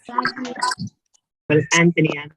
Well, Anthony, I'm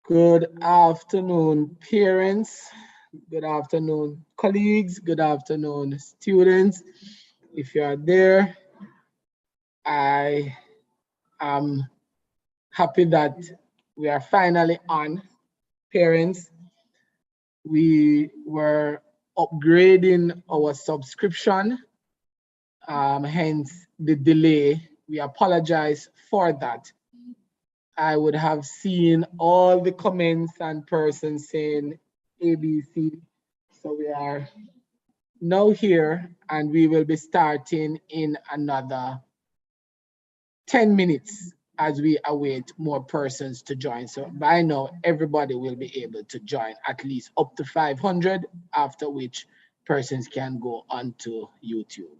Good afternoon, parents. Good afternoon, colleagues. Good afternoon, students. If you are there, I am happy that we are finally on. Parents, we were upgrading our subscription, hence the delay. We apologize for that. I would have seen all the comments and persons saying ABC. So we are now here and we will be starting in another 10 minutes as we await more persons to join. So by now, everybody will be able to join at least up to 500, after which persons can go onto YouTube.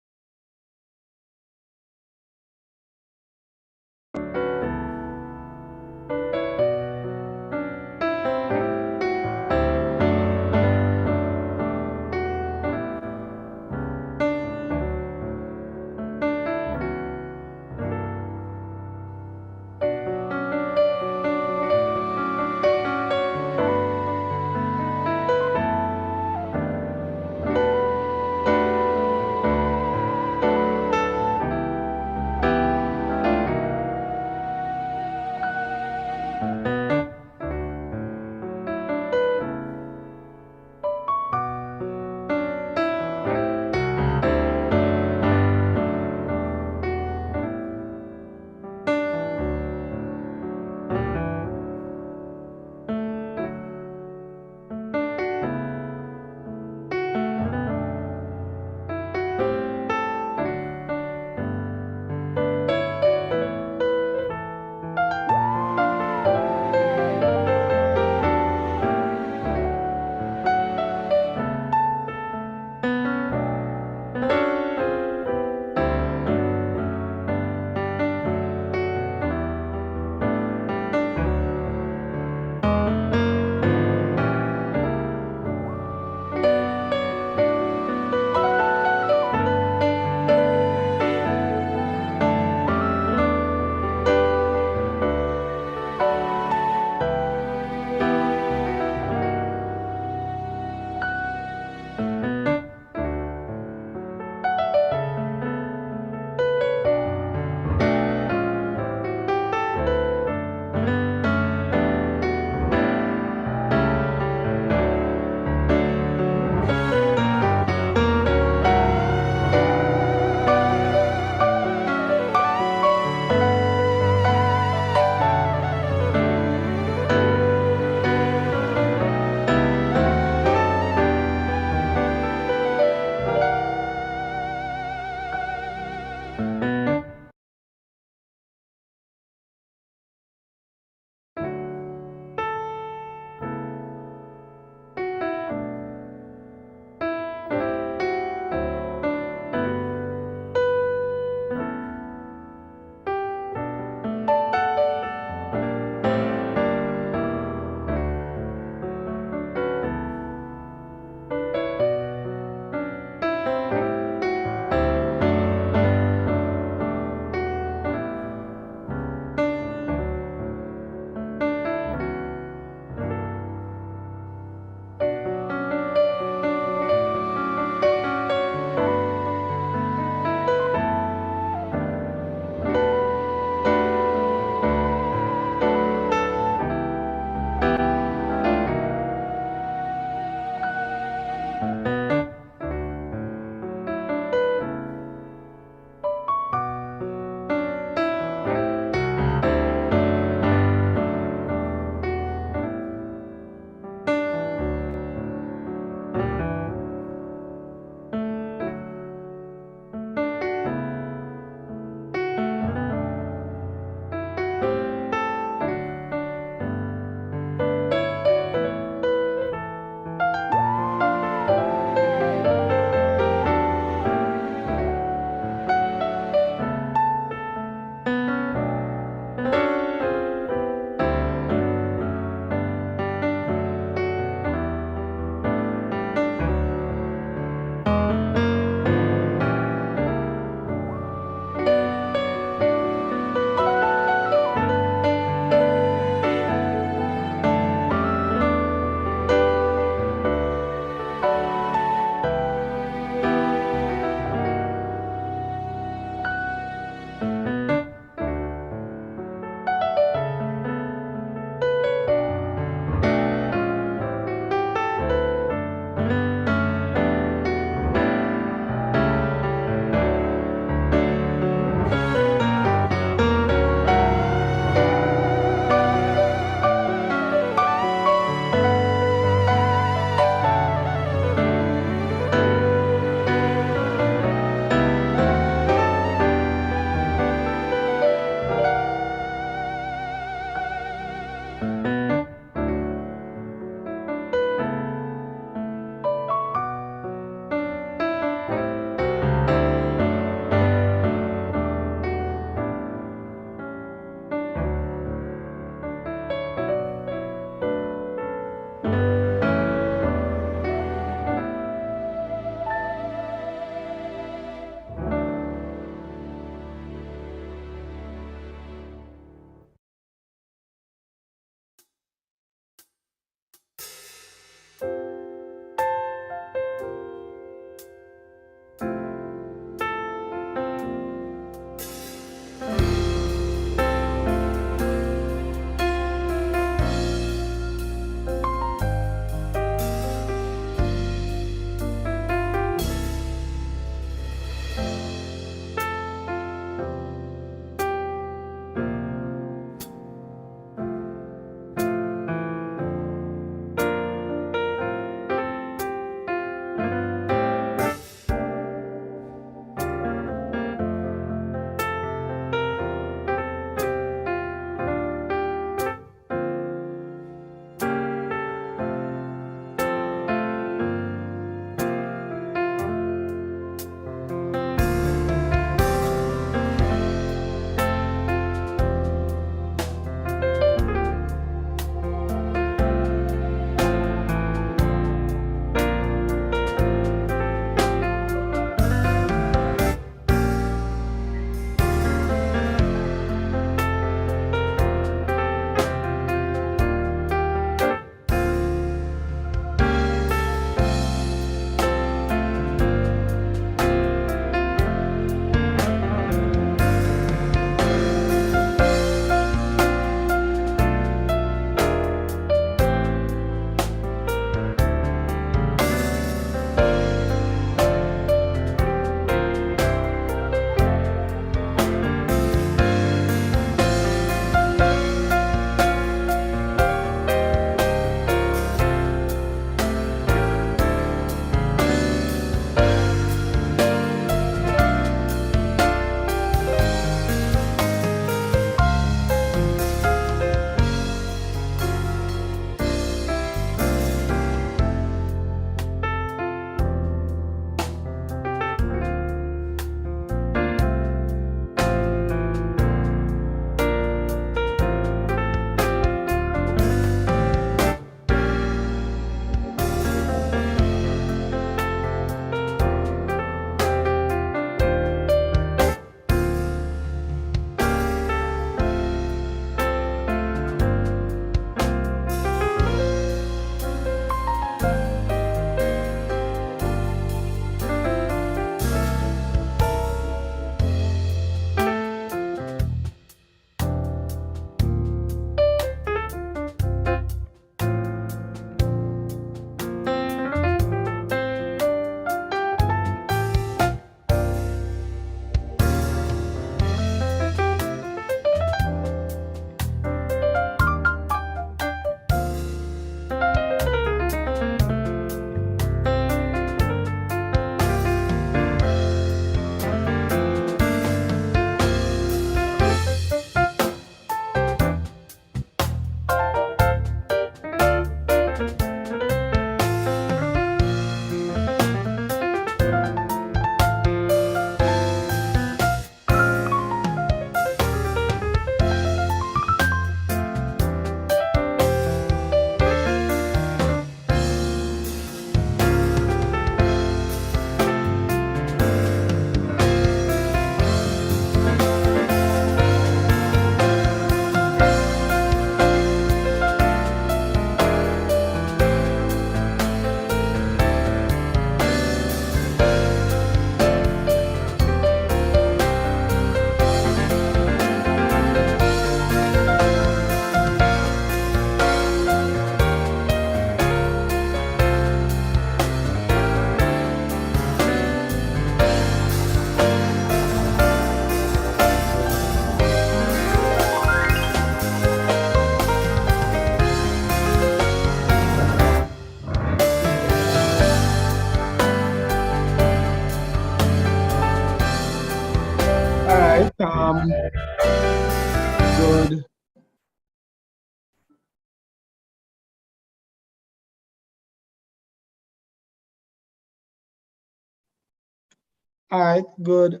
All right, good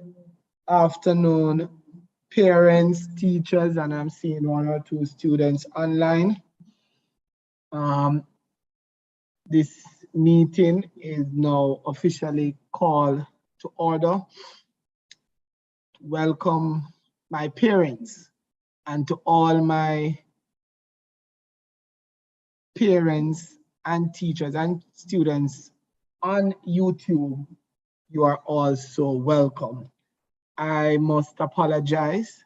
afternoon, parents, teachers, and I'm seeing one or two students online. This meeting is now officially called to order. Welcome my parents and to all my parents and teachers and students on YouTube. You are all so welcome. I must apologize.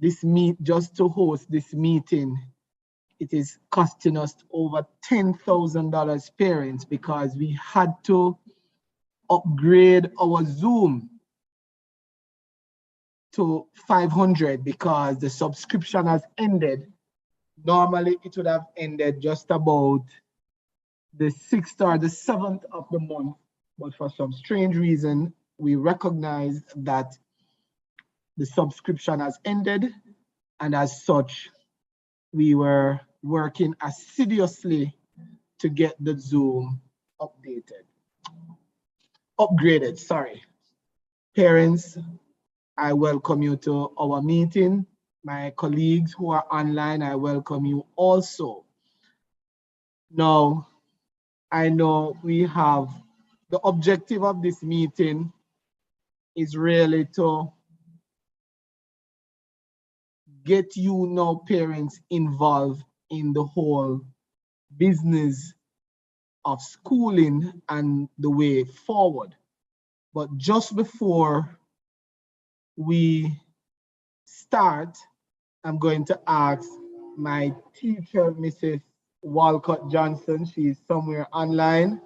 Just to host this meeting, it is costing us over $10,000 parents because we had to upgrade our Zoom to 500 because the subscription has ended. Normally it would have ended just about the 6th or the 7th of the month, but for some strange reason, we recognized that the subscription has ended, and as such, we were working assiduously to get the Zoom upgraded, sorry. Parents, I welcome you to our meeting. My colleagues who are online, I welcome you also. Now, I know we have the objective of this meeting is really to get you now parents involved in the whole business of schooling and the way forward. But just before we start, I'm going to ask my teacher, Mrs. Walcott Johnson, she's somewhere online,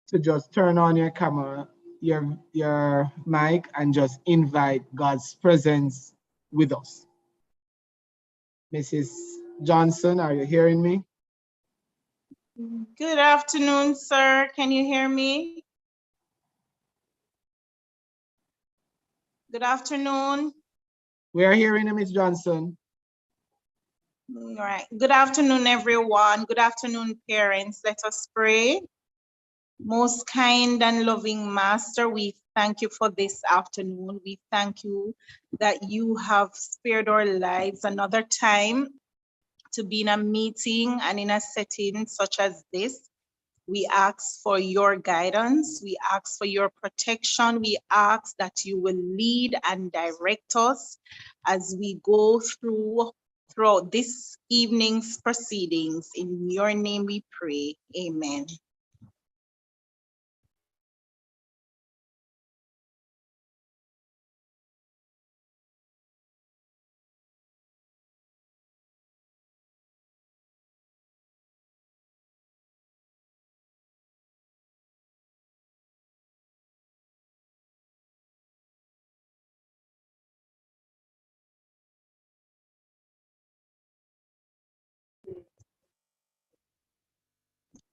to just turn on your camera, your mic, and just invite God's presence with us. Mrs. Johnson, are you hearing me? Good afternoon, sir. Can you hear me? Good afternoon. We are hearing you, Ms. Johnson. All right. Good afternoon, everyone. Good afternoon, parents. Let us pray. Most kind and loving Master, we thank you for this afternoon. We thank you that you have spared our lives another time to be in a meeting and in a setting such as this. We ask for your guidance. We ask for your protection. We ask that you will lead and direct us as we go throughout this evening's proceedings. In your name we pray. Amen.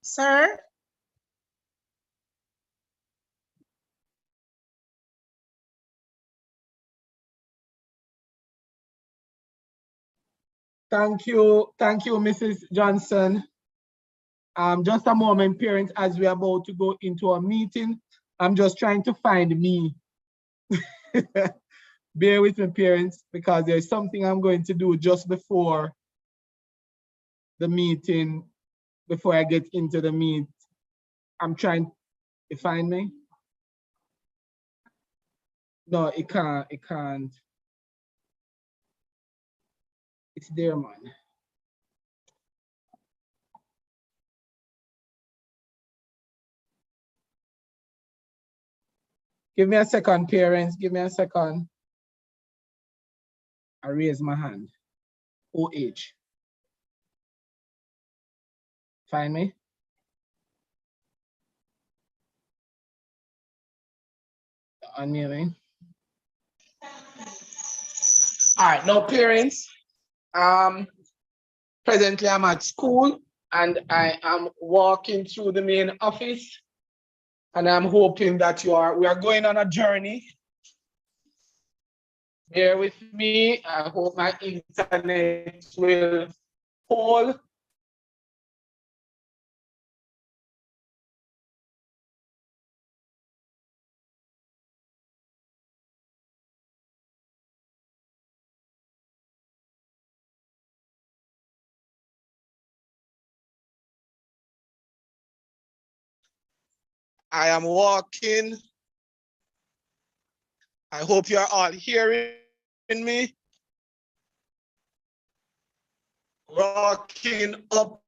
Sir? Thank you, Mrs. Johnson. Just a moment, parents, as we're about to go into a meeting, I'm just trying to find me. Bear with me, parents, because there's something I'm going to do just before the meeting, before I get into the meet. I'm trying to find me. No, it can't. It's there, man. Give me a second, parents. Give me a second. I raise my hand. OH. Find me. Unmute me. All right, now parents. Presently I'm at school and I am walking through the main office, and I'm hoping that we are going on a journey. Bear with me. I hope my internet will hold. I am walking. I hope you're all hearing me. Walking up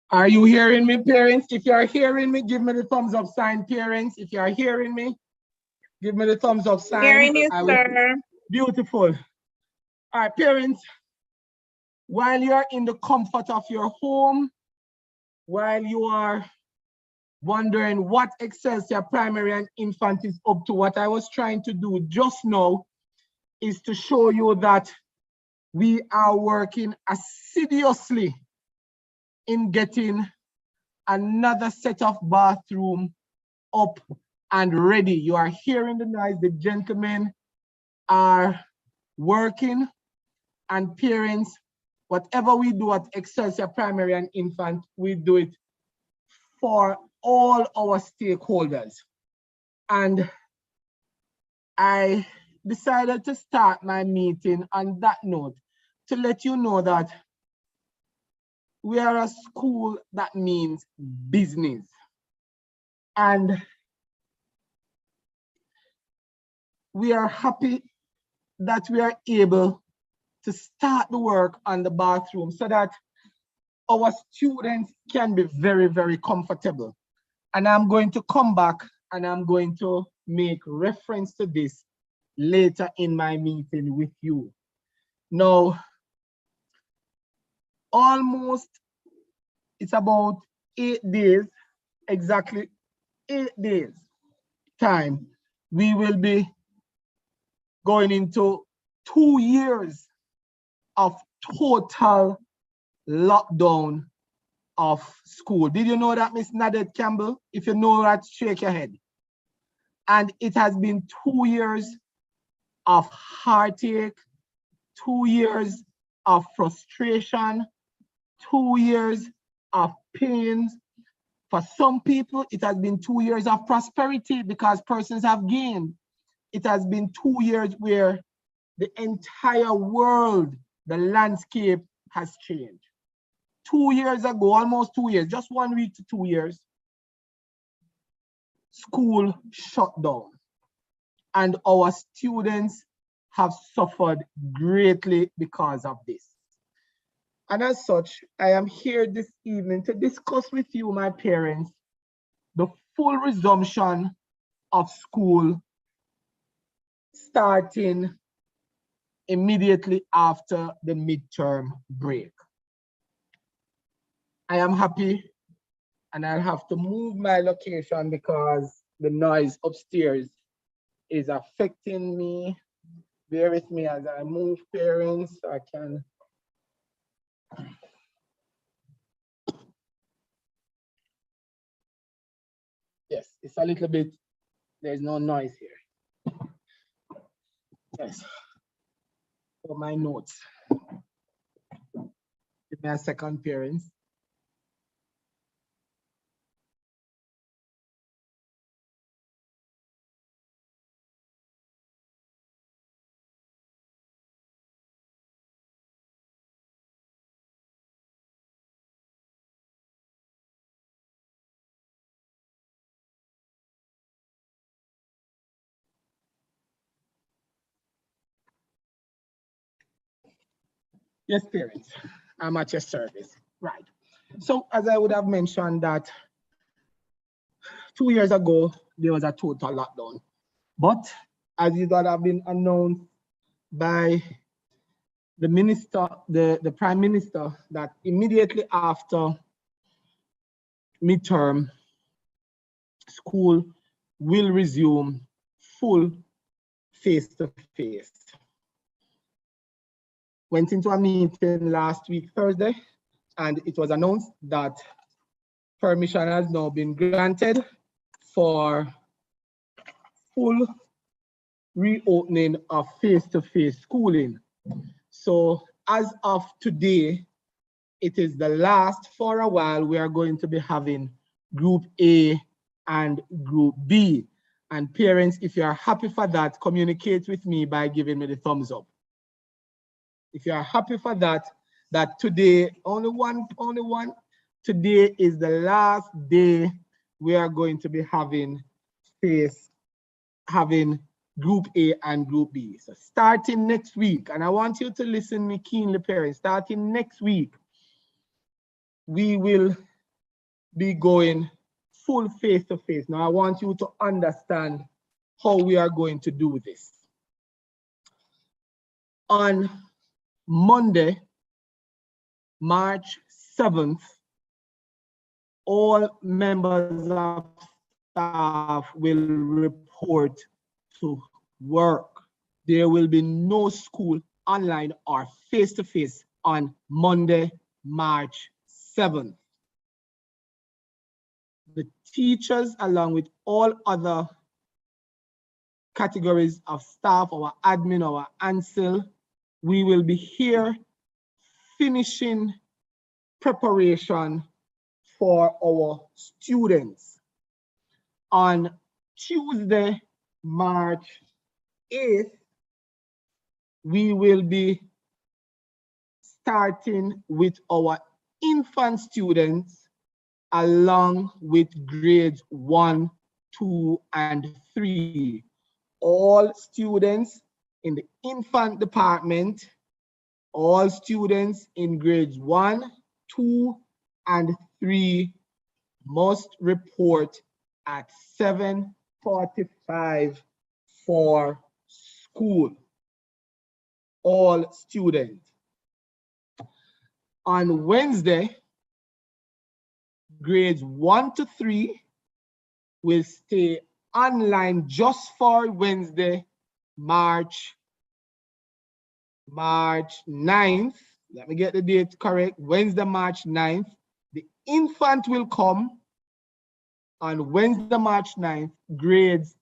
Are you hearing me, parents? If you are hearing me, give me the thumbs up sign, parents. If you are hearing me, give me the thumbs up sign. Hearing you, sir. Beautiful. All right, parents, while you are in the comfort of your home, while you are wondering what Excelsior Primary and Infant is up to, what I was trying to do just now is to show you that we are working assiduously in getting another set of bathroom up and ready. You are hearing the noise. The gentlemen are working, and parents, whatever we do at Excelsior Primary and Infant, we do it for all our stakeholders. And I decided to start my meeting on that note to let you know that we are a school that means business. And we are happy that we are able to start the work on the bathroom so that our students can be very, very comfortable. And I'm going to come back and I'm going to make reference to this later in my meeting with you. Now, almost, it's about 8 days, exactly 8 days time, we will be going into 2 years of total lockdown of school. Did you know that, Miss Nadette Campbell? If you know that, shake your head. And it has been 2 years of heartache, 2 years of frustration, 2 years of pains. For some people, it has been 2 years of prosperity because persons have gained. It has been 2 years where the entire world, the landscape has changed. 2 years ago, almost 2 years, just 1 week to 2 years, school shut down. And our students have suffered greatly because of this. And as such, I am here this evening to discuss with you, my parents, the full resumption of school starting immediately after the midterm break. I am happy, and I'll have to move my location because the noise upstairs is affecting me. Bear with me as I move, parents, so I can. Yes, it's a little bit, there's no noise here. Yes, for my notes. Give me a second, parents. Yes, parents, I'm at your service. Right. So as I would have mentioned that 2 years ago, there was a total lockdown. But as it would have been announced by the minister, the prime minister, that immediately after midterm, school will resume full face-to-face. Went into a meeting last week, Thursday, and it was announced that permission has now been granted for full reopening of face-to-face schooling. So as of today, it is the last for a while. We are going to be having Group A and Group B. And parents, if you are happy for that, communicate with me by giving me the thumbs up. If you are happy for that, that today, only one, today is the last day we are going to be having Group A and Group B. So starting next week, and I want you to listen me keenly, parents, starting next week, we will be going full face-to-face. Now, I want you to understand how we are going to do this. On Monday, March 7th, all members of staff will report to work. There will be no school online or face-to-face on Monday, March 7th. The teachers, along with all other categories of staff, our admin, our ANSEL, we will be here finishing preparation for our students. On Tuesday, March 8th, we will be starting with our infant students along with grades 1, 2, and 3. All students in the infant department, all students in grades 1, 2, and 3 must report at 7:45 for school. All students. On Wednesday, grades 1 to 3 will stay online just for Wednesday, March 9th. Let me get the date correct. Wednesday, March 9th. The infant will come on Wednesday, March 9th. Grades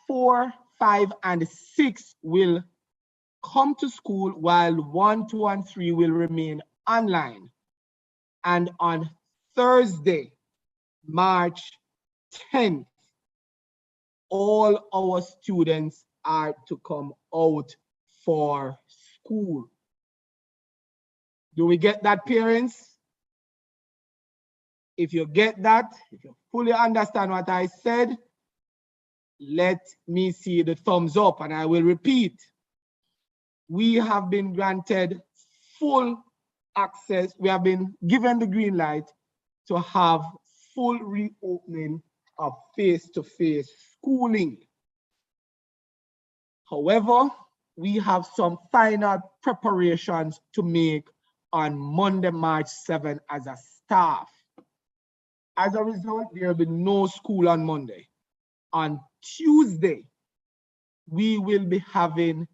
4, 5, and 6 will come to school while 1, 2, and 3 will remain online. And on Thursday, March 10th, all our students are to come out for school. Do we get that, parents? If you get that, if you fully understand what I said, let me see the thumbs up, and I will repeat. We have been granted full access. We have been given the green light to have full reopening of face-to-face schooling. However, we have some final preparations to make on Monday, March 7th as a staff. As a result, there will be no school on Monday. On Tuesday, we will be having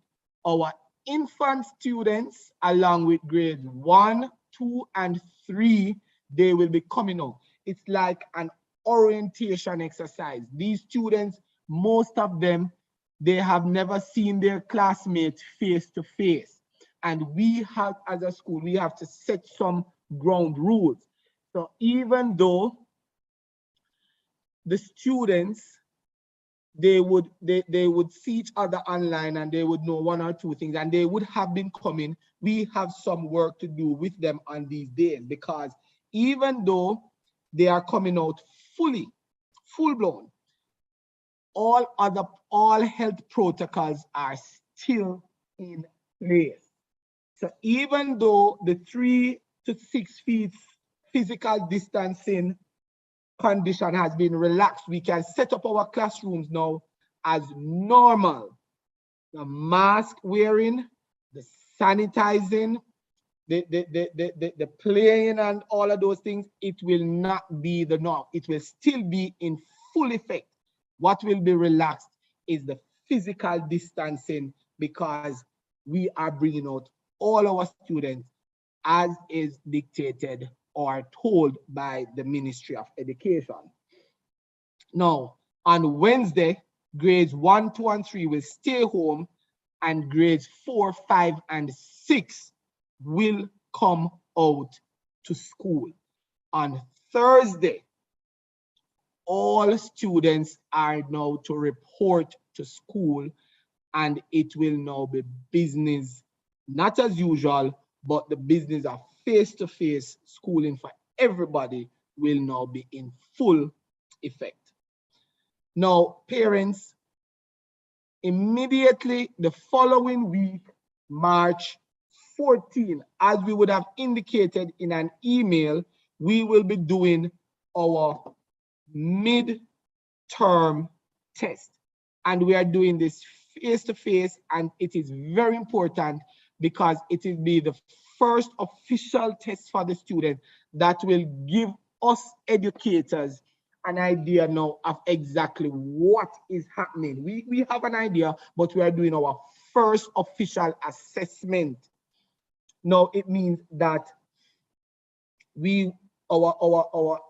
our infant students along with grades 1, 2, and 3. They will be coming out. It's like an orientation exercise. These students, most of them, they have never seen their classmates face to face. And we have, as a school, we have to set some ground rules. So even though the students, they would see each other online and they would know 1 or 2 things and they would have been coming, we have some work to do with them on these days, because even though they are coming out full blown, all health protocols are still in place. So even though the 3 to 6 feet physical distancing condition has been relaxed, we can set up our classrooms now as normal. The mask wearing, the sanitizing, the playing and all of those things, it will not be the norm. It will still be in full effect. What will be relaxed is the physical distancing, because we are bringing out all our students as is dictated or told by the Ministry of Education. Now, on Wednesday, grades 1, 2, and 3 will stay home, and grades 4, 5, and 6 will come out to school. On Thursday, all students are now to report to school, and it will now be business, not as usual, but the business of face-to-face schooling for everybody will now be in full effect. Now, parents, immediately the following week, March 14, as we would have indicated in an email, we will be doing our mid-term test. And we are doing this face-to-face, and it is very important because it will be the first official test for the student that will give us educators an idea now of exactly what is happening. We have an idea, but we are doing our first official assessment. Now it means that our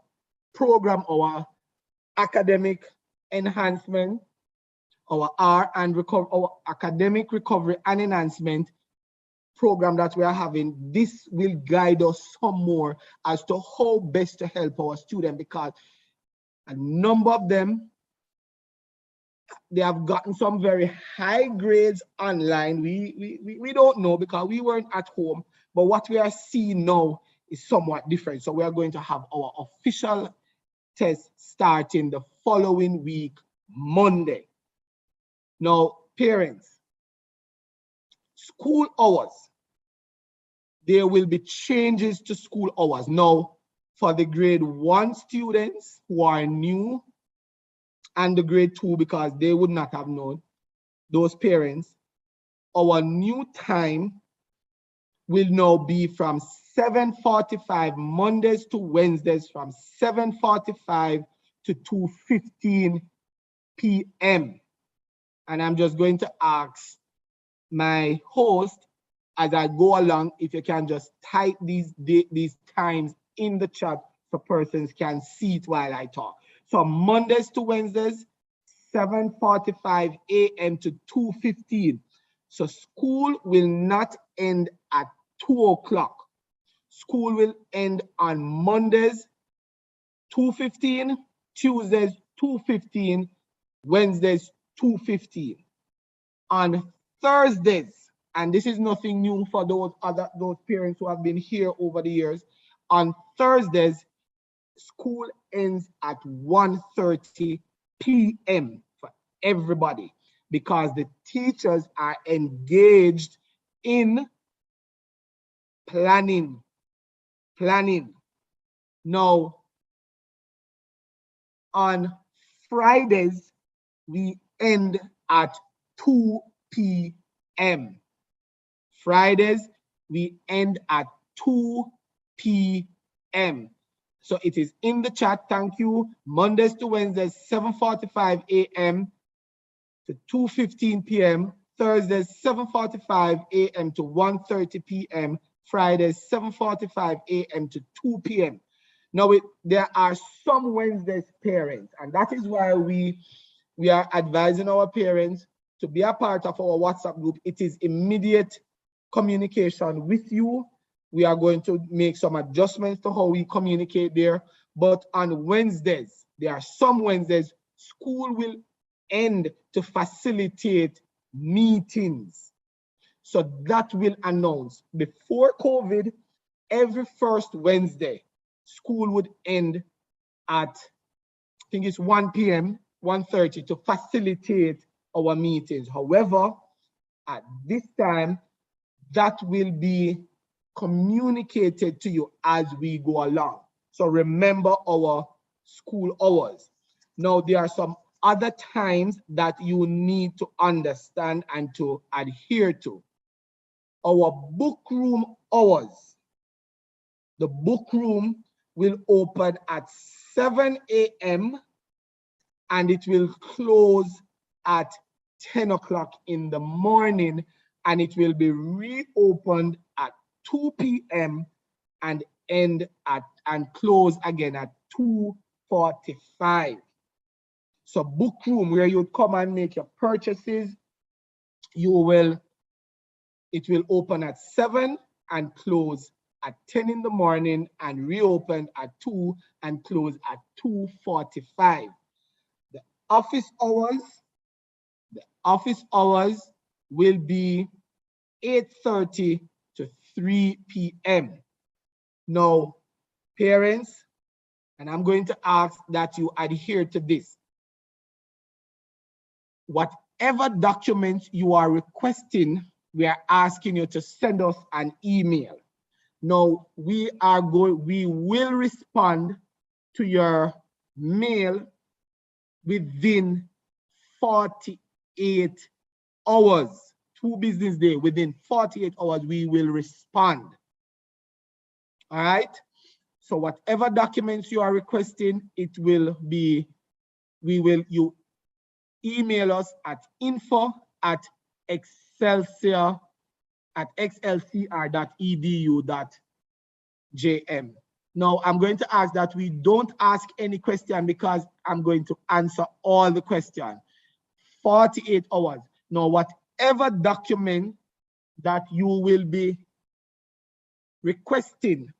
program, our academic enhancement, our academic recovery and enhancement program that we are having, this will guide us some more as to how best to help our students, because a number of them, they have gotten some very high grades online. We don't know because we weren't at home, but what we are seeing now is somewhat different. So we are going to have our official test starting the following week, Monday. Now, parents, school hours, there will be changes to school hours. Now, for the grade 1 students who are new, and the grade 2, because they would not have known, those parents, our new time will now be from 7:45 Mondays to Wednesdays, from 7:45 to 2:15 p.m. And I'm just going to ask my host as I go along, if you can just type these times in the chat so persons can see it while I talk. So Mondays to Wednesdays, 7:45 a.m. to 2:15. So school will not end at 2 o'clock. School will end on Mondays, 2:15, Tuesdays, 2:15, Wednesdays, 2:15. On Thursdays, and this is nothing new for those parents who have been here over the years, on Thursdays, school ends at 1:30 p.m. for everybody, because the teachers are engaged in planning. Now, on Fridays, we end at 2 p.m. Fridays, we end at 2 p.m. So it is in the chat. Thank you. Mondays to Wednesdays, 7:45 a.m. to 2:15 p.m. Thursdays, 7:45 a.m. to 1:30 p.m. Fridays, 7:45 a.m. to 2 p.m. Now, there are some Wednesdays parents, and that is why we are advising our parents to be a part of our WhatsApp group. It is immediate communication with you. We are going to make some adjustments to how we communicate there. But on Wednesdays, there are some Wednesdays, school will end to facilitate meetings. So that will announce. Before COVID, every first Wednesday, school would end at, I think it's 1 p.m., 1:30 to facilitate our meetings. However, at this time, that will be communicated to you as we go along. So remember our school hours. Now, there are some other times that you need to understand and to adhere to. Our book room hours. The book room will open at 7 a.m. and it will close at 10 o'clock in the morning, and it will be reopened at 2 p.m. and end at and close again at 2:45. So book room, where you come and make your purchases, it will open at 7 and close at 10 in the morning and reopen at 2 and close at 2:45. The office hours will be 8:30 to 3 p.m. Now, parents, and I'm going to ask that you adhere to this. Whatever documents you are requesting, we are asking you to send us an email. Now, we will respond to your mail within 48 hours, 2 business days. Within 48 hours, we will respond. All right? So whatever documents you are requesting, you email us at info@excelsior.edu.jm. Now, I'm going to ask that we don't ask any question because I'm going to answer all the questions. 48 hours. Now, whatever document that you will be requesting,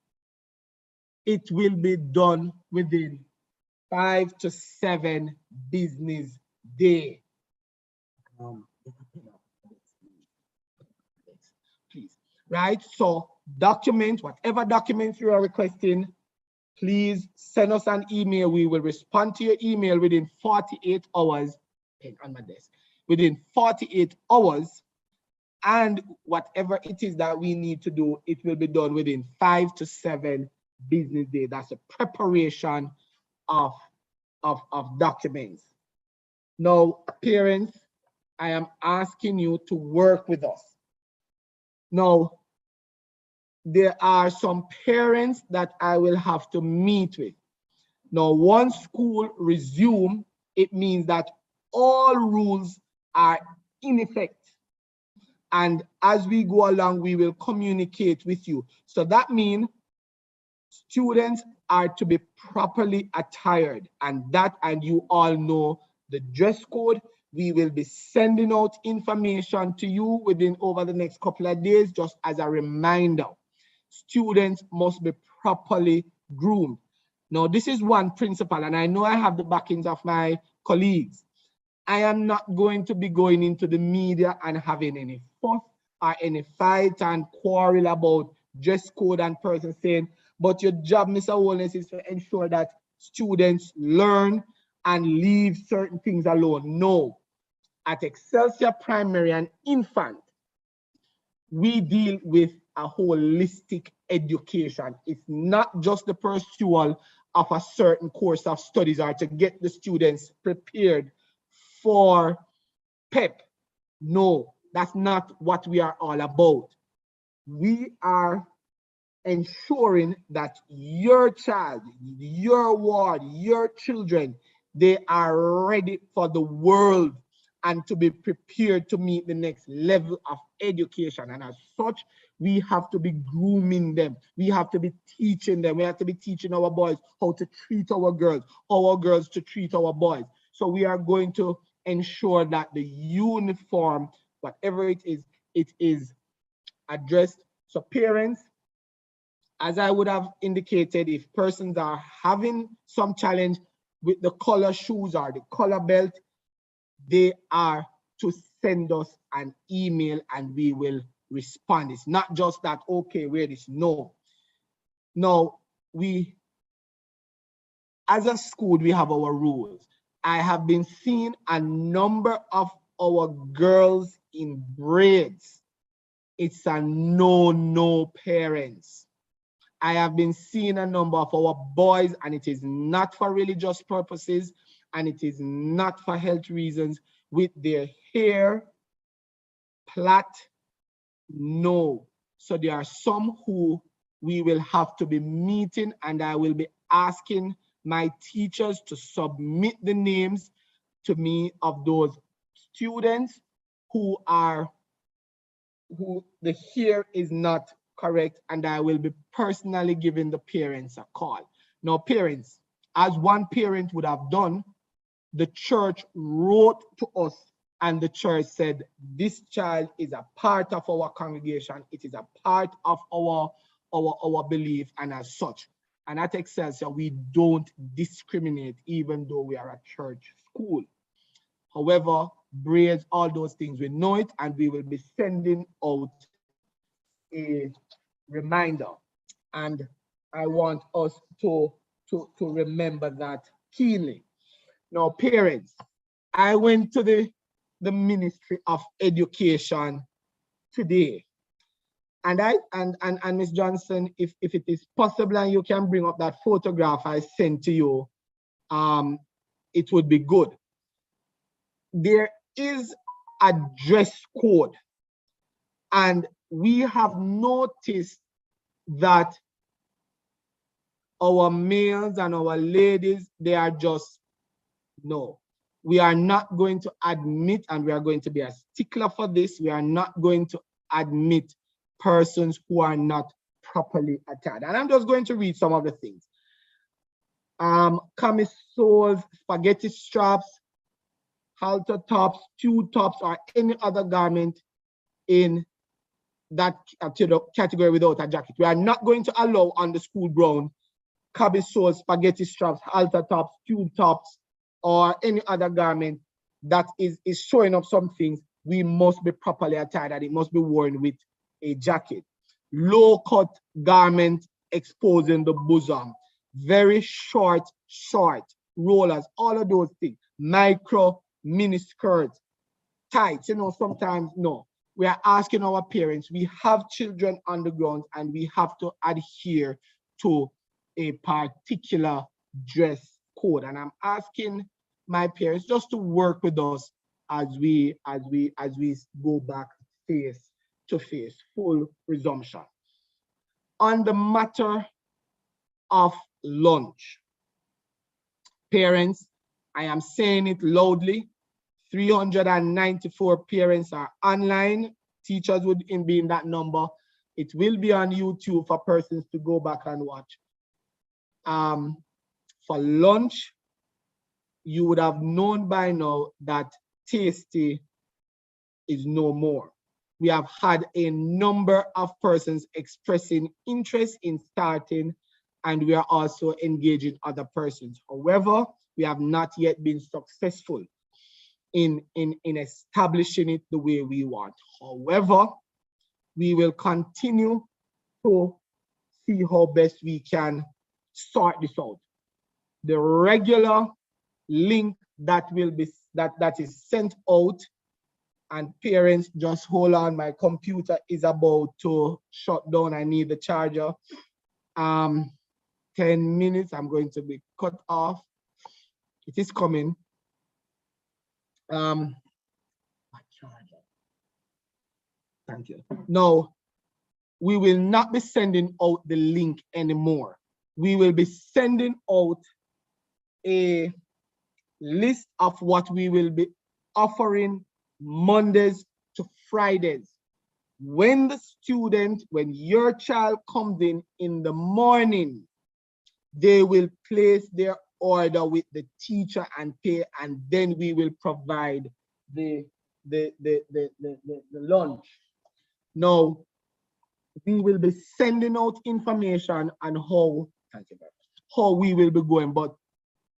it will be done within 5 to 7 business days. Please, right? So whatever documents you are requesting, please send us an email. We will respond to your email within 48 hours. On my desk, within 48 hours, and whatever it is that we need to do, it will be done within 5 to 7 business days. That's a preparation of documents. Now, parents, I am asking you to work with us. Now, there are some parents that I will have to meet with. Now, once school resumes, it means that all rules are in effect. And as we go along, we will communicate with you. So that means students are to be properly attired, and you all know the dress code. We will be sending out information to you over the next couple of days, just as a reminder. Students must be properly groomed. Now, this is one principle, and I know I have the backings of my colleagues. I am not going to be going into the media and having any fuss or any fight and quarrel about dress code and person saying, but your job, Mr. Holness, is to ensure that students learn and leave certain things alone. No. At Excelsior Primary and Infant, we deal with a holistic education. It's not just the pursuit of a certain course of studies or to get the students prepared for PEP. No, that's not what we are all about. We are ensuring that your child, your ward, your children, they are ready for the world and to be prepared to meet the next level of education. And as such, we have to be grooming them. We have to be teaching them. We have to be teaching our boys how to treat our girls to treat our boys. So we are going to ensure that the uniform, whatever it is addressed. So parents, as I would have indicated, if persons are having some challenge with the color shoes or the color belt, they are to send us an email and we will respond. It's not just that, okay, wear this. No. No, as a school, we have our rules. I have been seeing a number of our girls in braids It's a no, parents. I have been seeing a number of our boys, and it is not for religious purposes, and it is not for health reasons, with their hair plait. No. So there are some who we will have to be meeting, and I will be asking my teachers to submit the names to me of those students who the hair is not correct, and I will be personally giving the parents a call. Now, parents, as one parent would have done, the church wrote to us, and the church said, this child is a part of our congregation. It is a part of our belief, and as such. And at Excelsior, we don't discriminate, even though we are a church school. However, braids, all those things, we know it, and we will be sending out a reminder. And I want us to remember that keenly. Now, parents, I went to the Ministry of Education today. And Ms. Johnson, if it is possible and you can bring up that photograph I sent to you, it would be good. There is a dress code, and we have noticed that our males and our ladies, they are just, no. We are not going to admit, and we are going to be a stickler for this, we are not going to admit persons who are not properly attired. And I'm just going to read some of the things. Camisoles, spaghetti straps, halter tops, stew tops, or any other garment in that category without a jacket. We are not going to allow on the school ground camisoles, spaghetti straps, halter tops, stew tops, or any other garment that is showing up some things. We must be properly attired, and it must be worn with a jacket. Low cut garment exposing the bosom, very short rollers, all of those things, micro, mini skirts, tights, sometimes no. We are asking our parents, we have children on the ground, and we have to adhere to a particular dress code. And I'm asking my parents just to work with us as we go back face to face, full resumption. On the matter of lunch, parents, I am saying it loudly, 394 parents are online. Teachers would be in that number. It will be on YouTube for persons to go back and watch. For lunch, you would have known by now that Tasty is no more. We have had a number of persons expressing interest in starting, and we are also engaging other persons. However, we have not yet been successful in establishing it the way we want. However, we will continue to see how best we can sort this out. The regular link that is sent out, and parents, just hold on, my computer is about to shut down. I need the charger. 10 minutes, I'm going to be cut off. It is coming. My charger. Thank you. No, we will not be sending out the link anymore. We will be sending out a list of what we will be offering Mondays to Fridays. When your child comes in the morning, they will place their order with the teacher and pay, and then we will provide the lunch. Now, we will be sending out information on how we will be going, but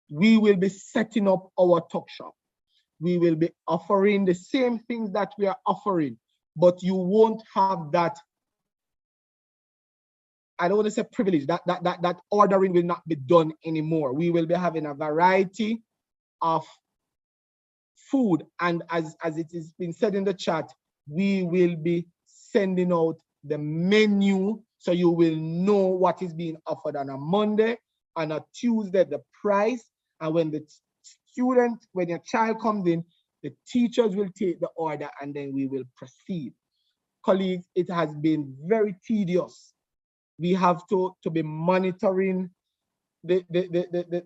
we will be setting up our talk shop. We will be offering the same things that we are offering, but you won't have that, I don't want to say privilege, that ordering will not be done anymore. We will be having a variety of food, and as it has been said in the chat, we will be sending out the menu so you will know what is being offered on a Monday, on a Tuesday, the price, and when the student, when your child comes in, the teachers will take the order and then we will proceed. Colleagues, it has been very tedious. We have to be monitoring the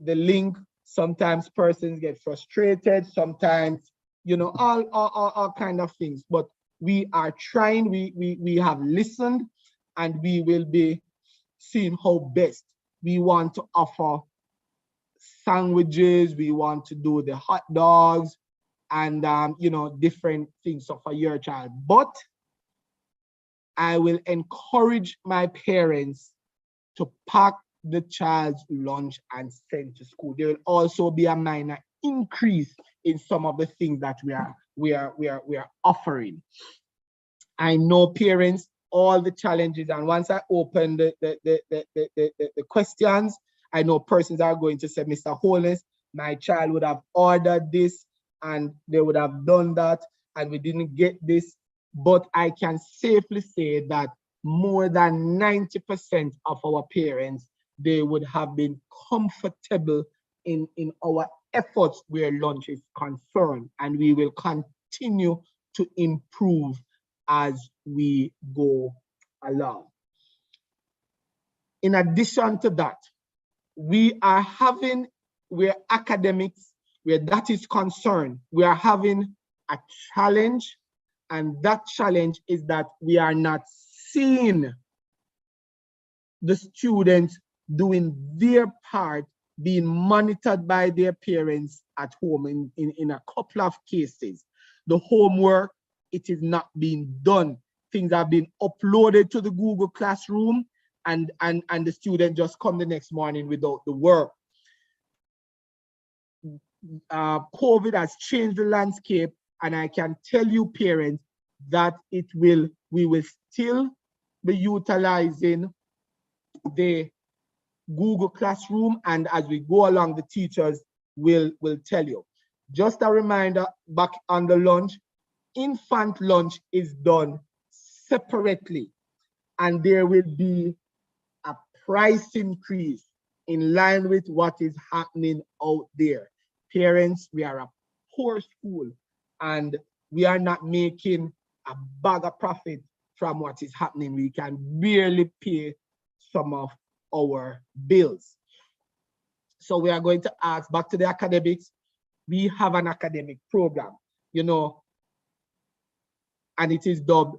link. Sometimes persons get frustrated, sometimes, you know, all kind of things. But we are trying, we have listened, and we will be seeing how best. We want to offer sandwiches, we want to do the hot dogs, and you know, different things for your child. But I will encourage my parents to pack the child's lunch and send to school. There will also be a minor increase in some of the things that we are offering. I know parents, all the challenges, and once I open the questions, I know persons are going to say, Mr. Holness, my child would have ordered this and they would have done that and we didn't get this. But I can safely say that more than 90% of our parents, they would have been comfortable in our efforts where lunch is concerned, and we will continue to improve as we go along. In addition to that, we are having, where academics, where that is concerned, we are having a challenge, and that challenge is that we are not seeing the students doing their part, being monitored by their parents at home. In a couple of cases, the homework, it is not being done. Things are being uploaded to the Google Classroom, and the student just come the next morning without the work. COVID has changed the landscape, and I can tell you, parents, that we will still be utilizing the Google Classroom, and as we go along, the teachers will tell you. Just a reminder, back on the lunch, infant lunch is done separately, and there will be a price increase in line with what is happening out there. Parents, we are a poor school, and we are not making a bag of profit from what is happening. We can barely pay some of our bills. So we are going to ask, back to the academics, we have an academic program, you know, and it is dubbed,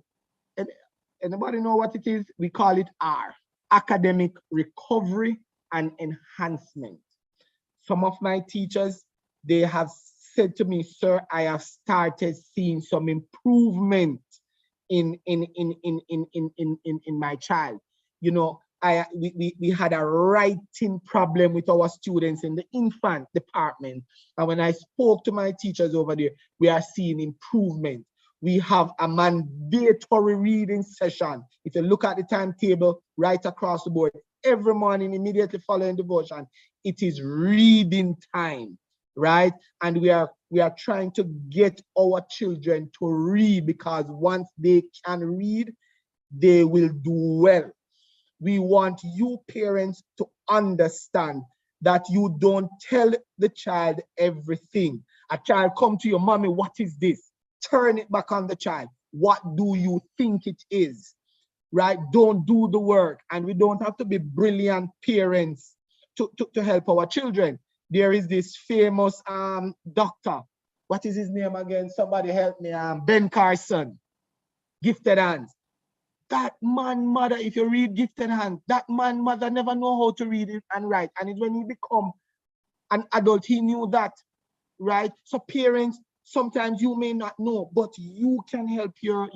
anybody know what it is? We call it R, Academic Recovery and Enhancement. Some of my teachers, they have said to me, sir, I have started seeing some improvement in my child. You know, we had a writing problem with our students in the infant department. And when I spoke to my teachers over there, we are seeing improvement. We have a mandatory reading session. If you look at the timetable right across the board, every morning immediately following devotion, it is reading time, right? And we are trying to get our children to read, because once they can read, they will do well. We want you parents to understand that you don't tell the child everything. A child come to your mommy, what is this? Turn it back on the child. What do you think it is? Right? Don't do the work. And we don't have to be brilliant parents to help our children. There is this famous doctor. What is his name again? Somebody help me. Ben Carson. Gifted Hands. That man, mother, if you read Gifted Hands, that man, mother never know how to read it and write. And it's when he become an adult, he knew that, right? So parents, sometimes you may not know, but you can help your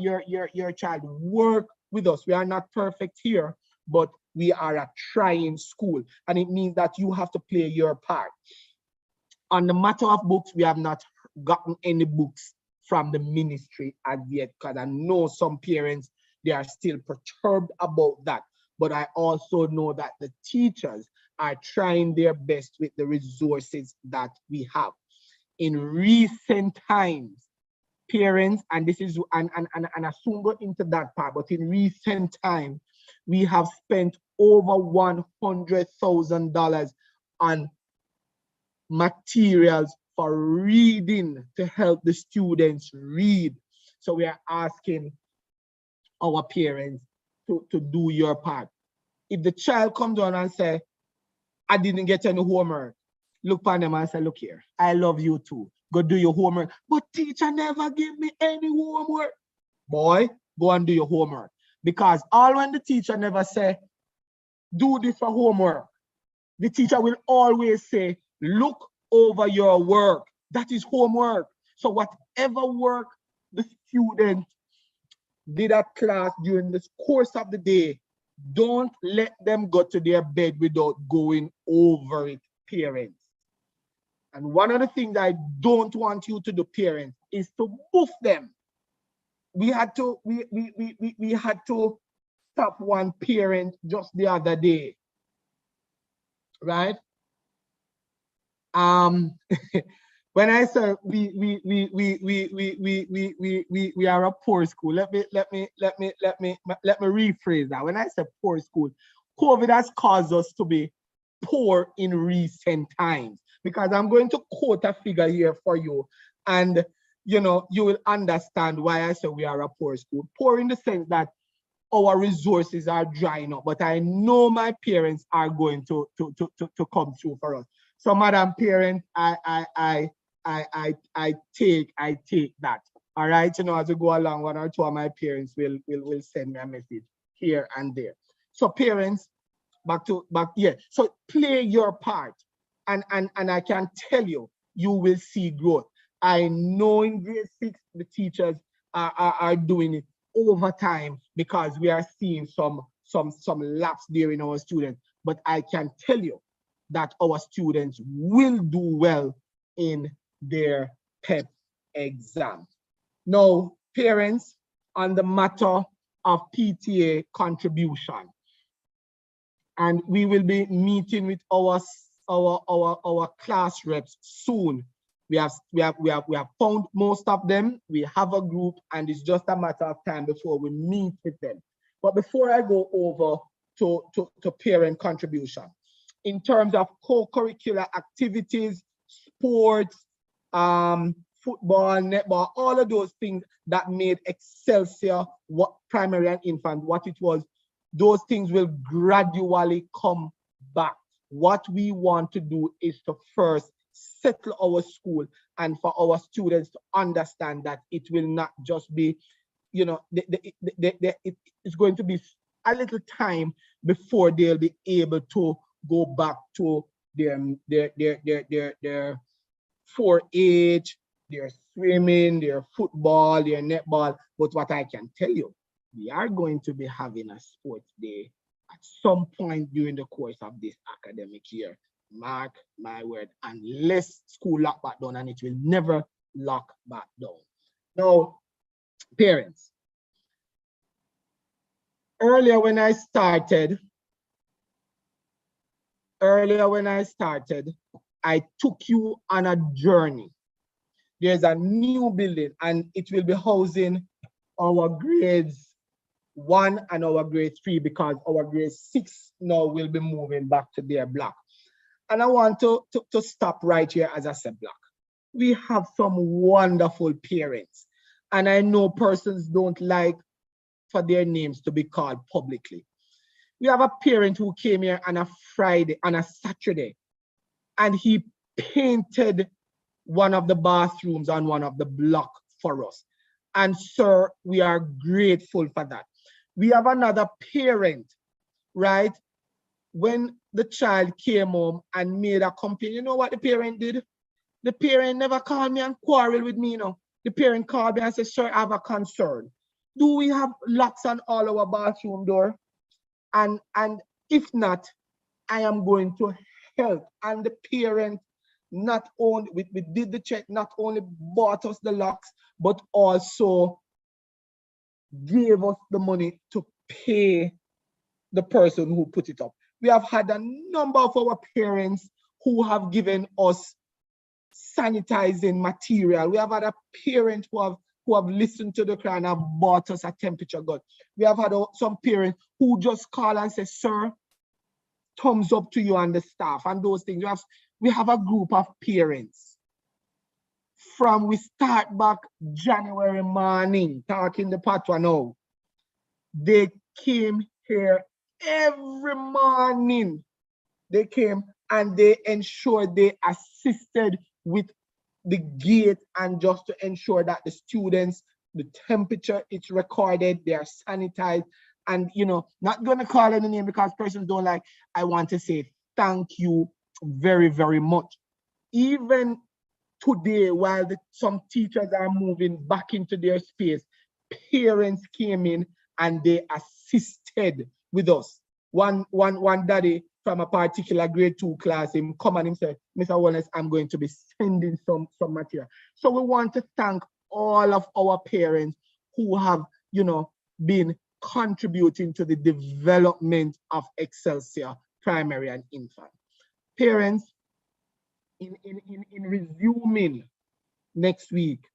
child. Work with us. We are not perfect here, but we are a trying school. And it means that you have to play your part. On the matter of books, we have not gotten any books from the ministry as yet, because I know some parents, they are still perturbed about that. But I also know that the teachers are trying their best with the resources that we have. In recent times, parents, and this is, and I soon go into that part, but in recent time, we have spent over $100,000 on materials for reading to help the students read. So we are asking our parents to do your part. If the child comes on and say, I didn't get any homework, look on them and say, look here, I love you too. Go do your homework. But teacher never gave me any homework. Boy, go and do your homework. Because all when the teacher never say, do this for homework, the teacher will always say, look over your work. That is homework. So whatever work the student did at class during the course of the day, don't let them go to their bed without going over it, parents. And one of the things I don't want you to do, parents, is to boof them. We had to stop one parent just the other day, right? When I say we are a poor school, let me rephrase that. When I say poor school, COVID has caused us to be poor in recent times, because I'm going to quote a figure here for you, and you will understand why I say we are a poor school. Poor in the sense that our resources are drying up, but I know my parents are going to come through for us. So, Madam Parent, I take that. All right, as we go along, one or two of my parents will send me a message here and there. So, parents, back. So play your part, and I can tell you, you will see growth. I know in grade 6 the teachers are doing it over time, because we are seeing some lapse there in our students. But I can tell you that our students will do well in their PEP exam. Now, parents, on the matter of PTA contribution, and we will be meeting with our class reps soon. We have found most of them. We have a group, and it's just a matter of time before we meet with them. But before I go over to parent contribution, in terms of co-curricular activities, sports, football, netball, all of those things that made Excelsior primary and infant what it was, those things will gradually come back. What we want to do is to first settle our school, and for our students to understand that it will not just be, it's going to be a little time before they'll be able to go back to their 4-H, their swimming, their football, their netball. But what I can tell you, we are going to be having a sports day at some point during the course of this academic year. Mark my word, unless school lock back down, and it will never lock back down. Now, parents, earlier when I started, I took you on a journey. There's a new building, and it will be housing our grades 1 and our grade 3, because our grade 6 now will be moving back to their block. And I want to stop right here as I said block. We have some wonderful parents, and I know persons don't like for their names to be called publicly. We have a parent who came here on a Saturday, and he painted one of the bathrooms on one of the blocks for us. And sir, we are grateful for that. We have another parent, right? When the child came home and made a complaint, you know what the parent did? The parent never called me and quarreled with me, The parent called me and said, sir, I have a concern. Do we have locks on all our bathroom door? And if not, I am going to help. And the parent not only, we did the check, not only bought us the locks, but also gave us the money to pay the person who put it up. We have had a number of our parents who have given us sanitizing material. We have had a parent who who have listened to the cry and have bought us a temperature gun. We have had some parents who just call and say, sir, thumbs up to you and the staff and those things. We have a group of parents. From we start back January morning, talking the patwa now, they came here every morning. They came and they ensured they assisted with the gate and just to ensure that the students, the temperature is recorded, they are sanitized, and not gonna call any name because persons don't like. I want to say thank you very, very much. Even today, while some teachers are moving back into their space, parents came in and they assisted with us. One daddy from a particular grade 2 class, him come and him said, Mr. Wallace, I'm going to be sending some material. So we want to thank all of our parents who have, been contributing to the development of Excelsior primary and infant. Parents, in resuming next week,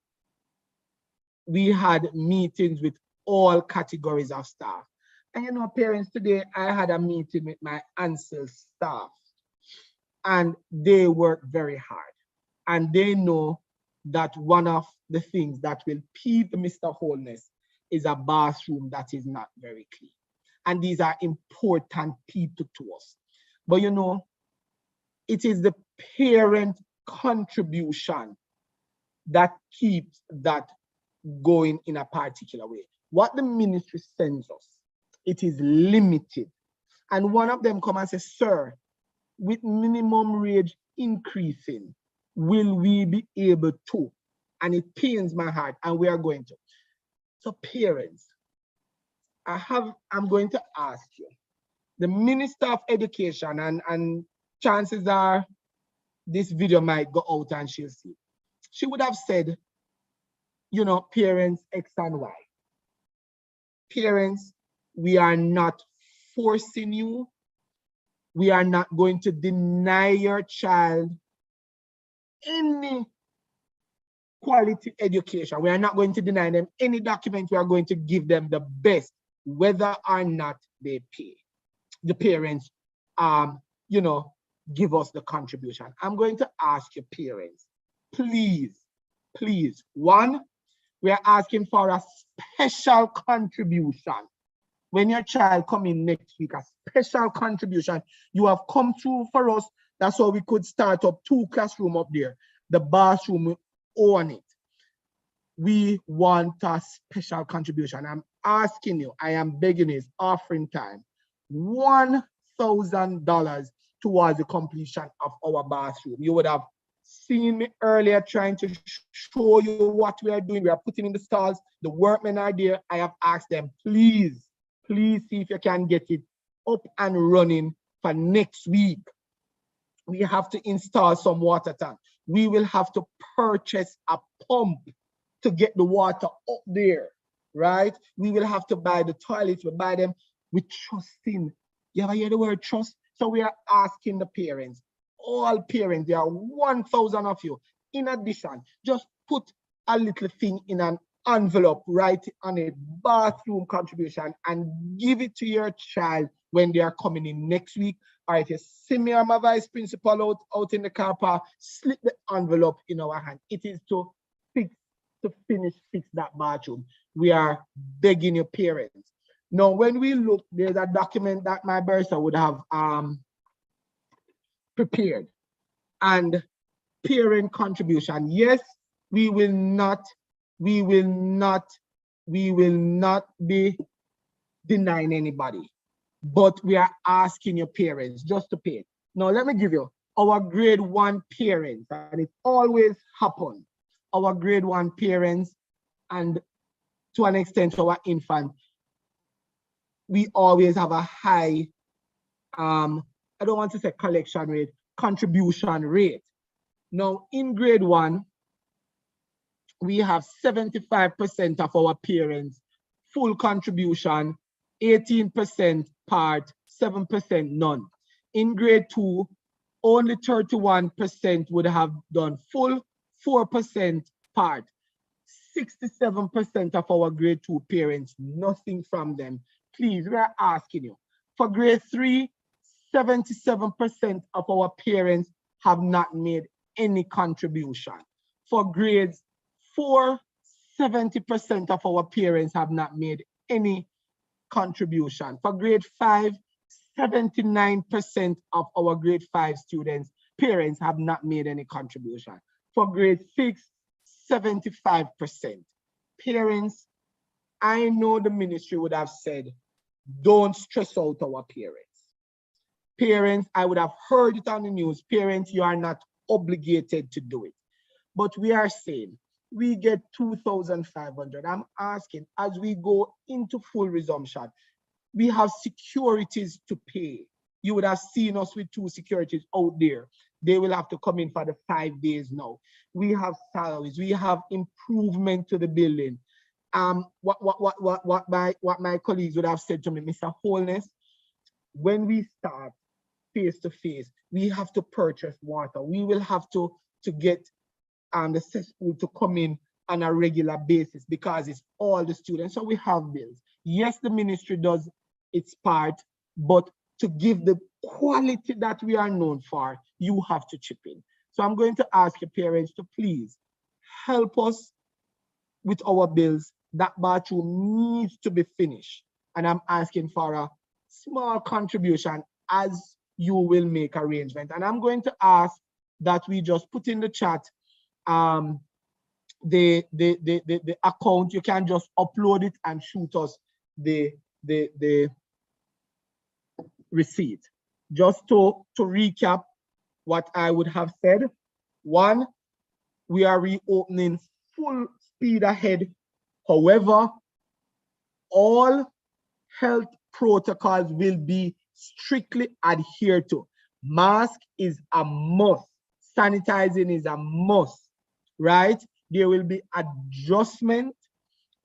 we had meetings with all categories of staff. And parents, today I had a meeting with my ANSEL staff, and they work very hard. And they know that one of the things that will peeve Mr. Holness is a bathroom that is not very clean. And these are important people to us. But it is the parent contribution that keeps that going in a particular way. What the ministry sends us, it is limited. And one of them come and say, sir, with minimum wage increasing, will we be able to? And it pains my heart, and we are going to. So parents, I'm going to ask you, the Minister of Education, and chances are this video might go out and she'll see. She would have said, parents X and Y. Parents, we are not forcing you. We are not going to deny your child any quality education. We are not going to deny them any document. We are going to give them the best, whether or not they pay. The parents, give us the contribution. I'm going to ask you, parents, please, one, we are asking for a special contribution. When your child come in next week, a special contribution. You have come through for us. That's why we could start up 2 classrooms up there. The bathroom, we own it. We want a special contribution. I'm asking you, I am begging you, it's offering time. $1,000 towards the completion of our bathroom. You would have seen me earlier trying to show you what we are doing. We are putting in the stalls. The workmen are there. I have asked them, please see if you can get it up and running for next week. We have to install some water tank. We will have to purchase a pump to get the water up there, right? We will have to buy the toilets. We buy them with trusting. You ever hear the word trust? So we are asking the parents, all parents, there are 1,000 of you. In addition, just put a little thing in an envelope, write on a bathroom contribution, and give it to your child when they are coming in next week. Or if you see me or my vice principal out in the car park, slip the envelope in our hand. It is to fix that bathroom. We are begging your parents. Now, when we look, there's a document that my bursar would have prepared. And parent contribution. Yes, we will not be denying anybody, but we are asking your parents just to pay. Now, let me give you our grade 1 parents, and it always happens. Our grade 1 parents, and to an extent our infant, we always have a high, I don't want to say collection rate, contribution rate. Now, in grade 1, we have 75% of our parents full contribution, 18% part, 7% none. In grade 2, only 31% would have done full, 4% part. 67% of our grade 2 parents, nothing from them. Please, we are asking you. For grade 3, 77% of our parents have not made any contribution. For grades 4, 70% of our parents have not made any contribution. For grade 5, 79% of our grade 5 students, parents have not made any contribution. For grade 6, 75%. Parents, I know the ministry would have said, don't stress out our parents. Parents, I would have heard it on the news, parents, you are not obligated to do it. But we are saying, we get 2,500. I'm asking, as we go into full resumption, we have securities to pay. You would have seen us with 2 securities out there. They will have to come in for the 5 days now. We have salaries. We have improvement to the building. What my colleagues would have said to me, Mr. Holness, when we start face to face, we have to purchase water. We will have to get the cesspool to come in on a regular basis because it's all the students. So we have bills. Yes, the ministry does its part, but to give the quality that we are known for, you have to chip in. So I'm going to ask your parents to please help us with our bills. That bathroom needs to be finished. And I'm asking for a small contribution as you will make arrangement. And I'm going to ask that we just put in the chat the account. You can just upload it and shoot us the receipt. Just to recap what I would have said. 1, we are reopening full speed ahead. However, all health protocols will be strictly adhered to. Mask is a must. Sanitizing is a must, right? There will be adjustment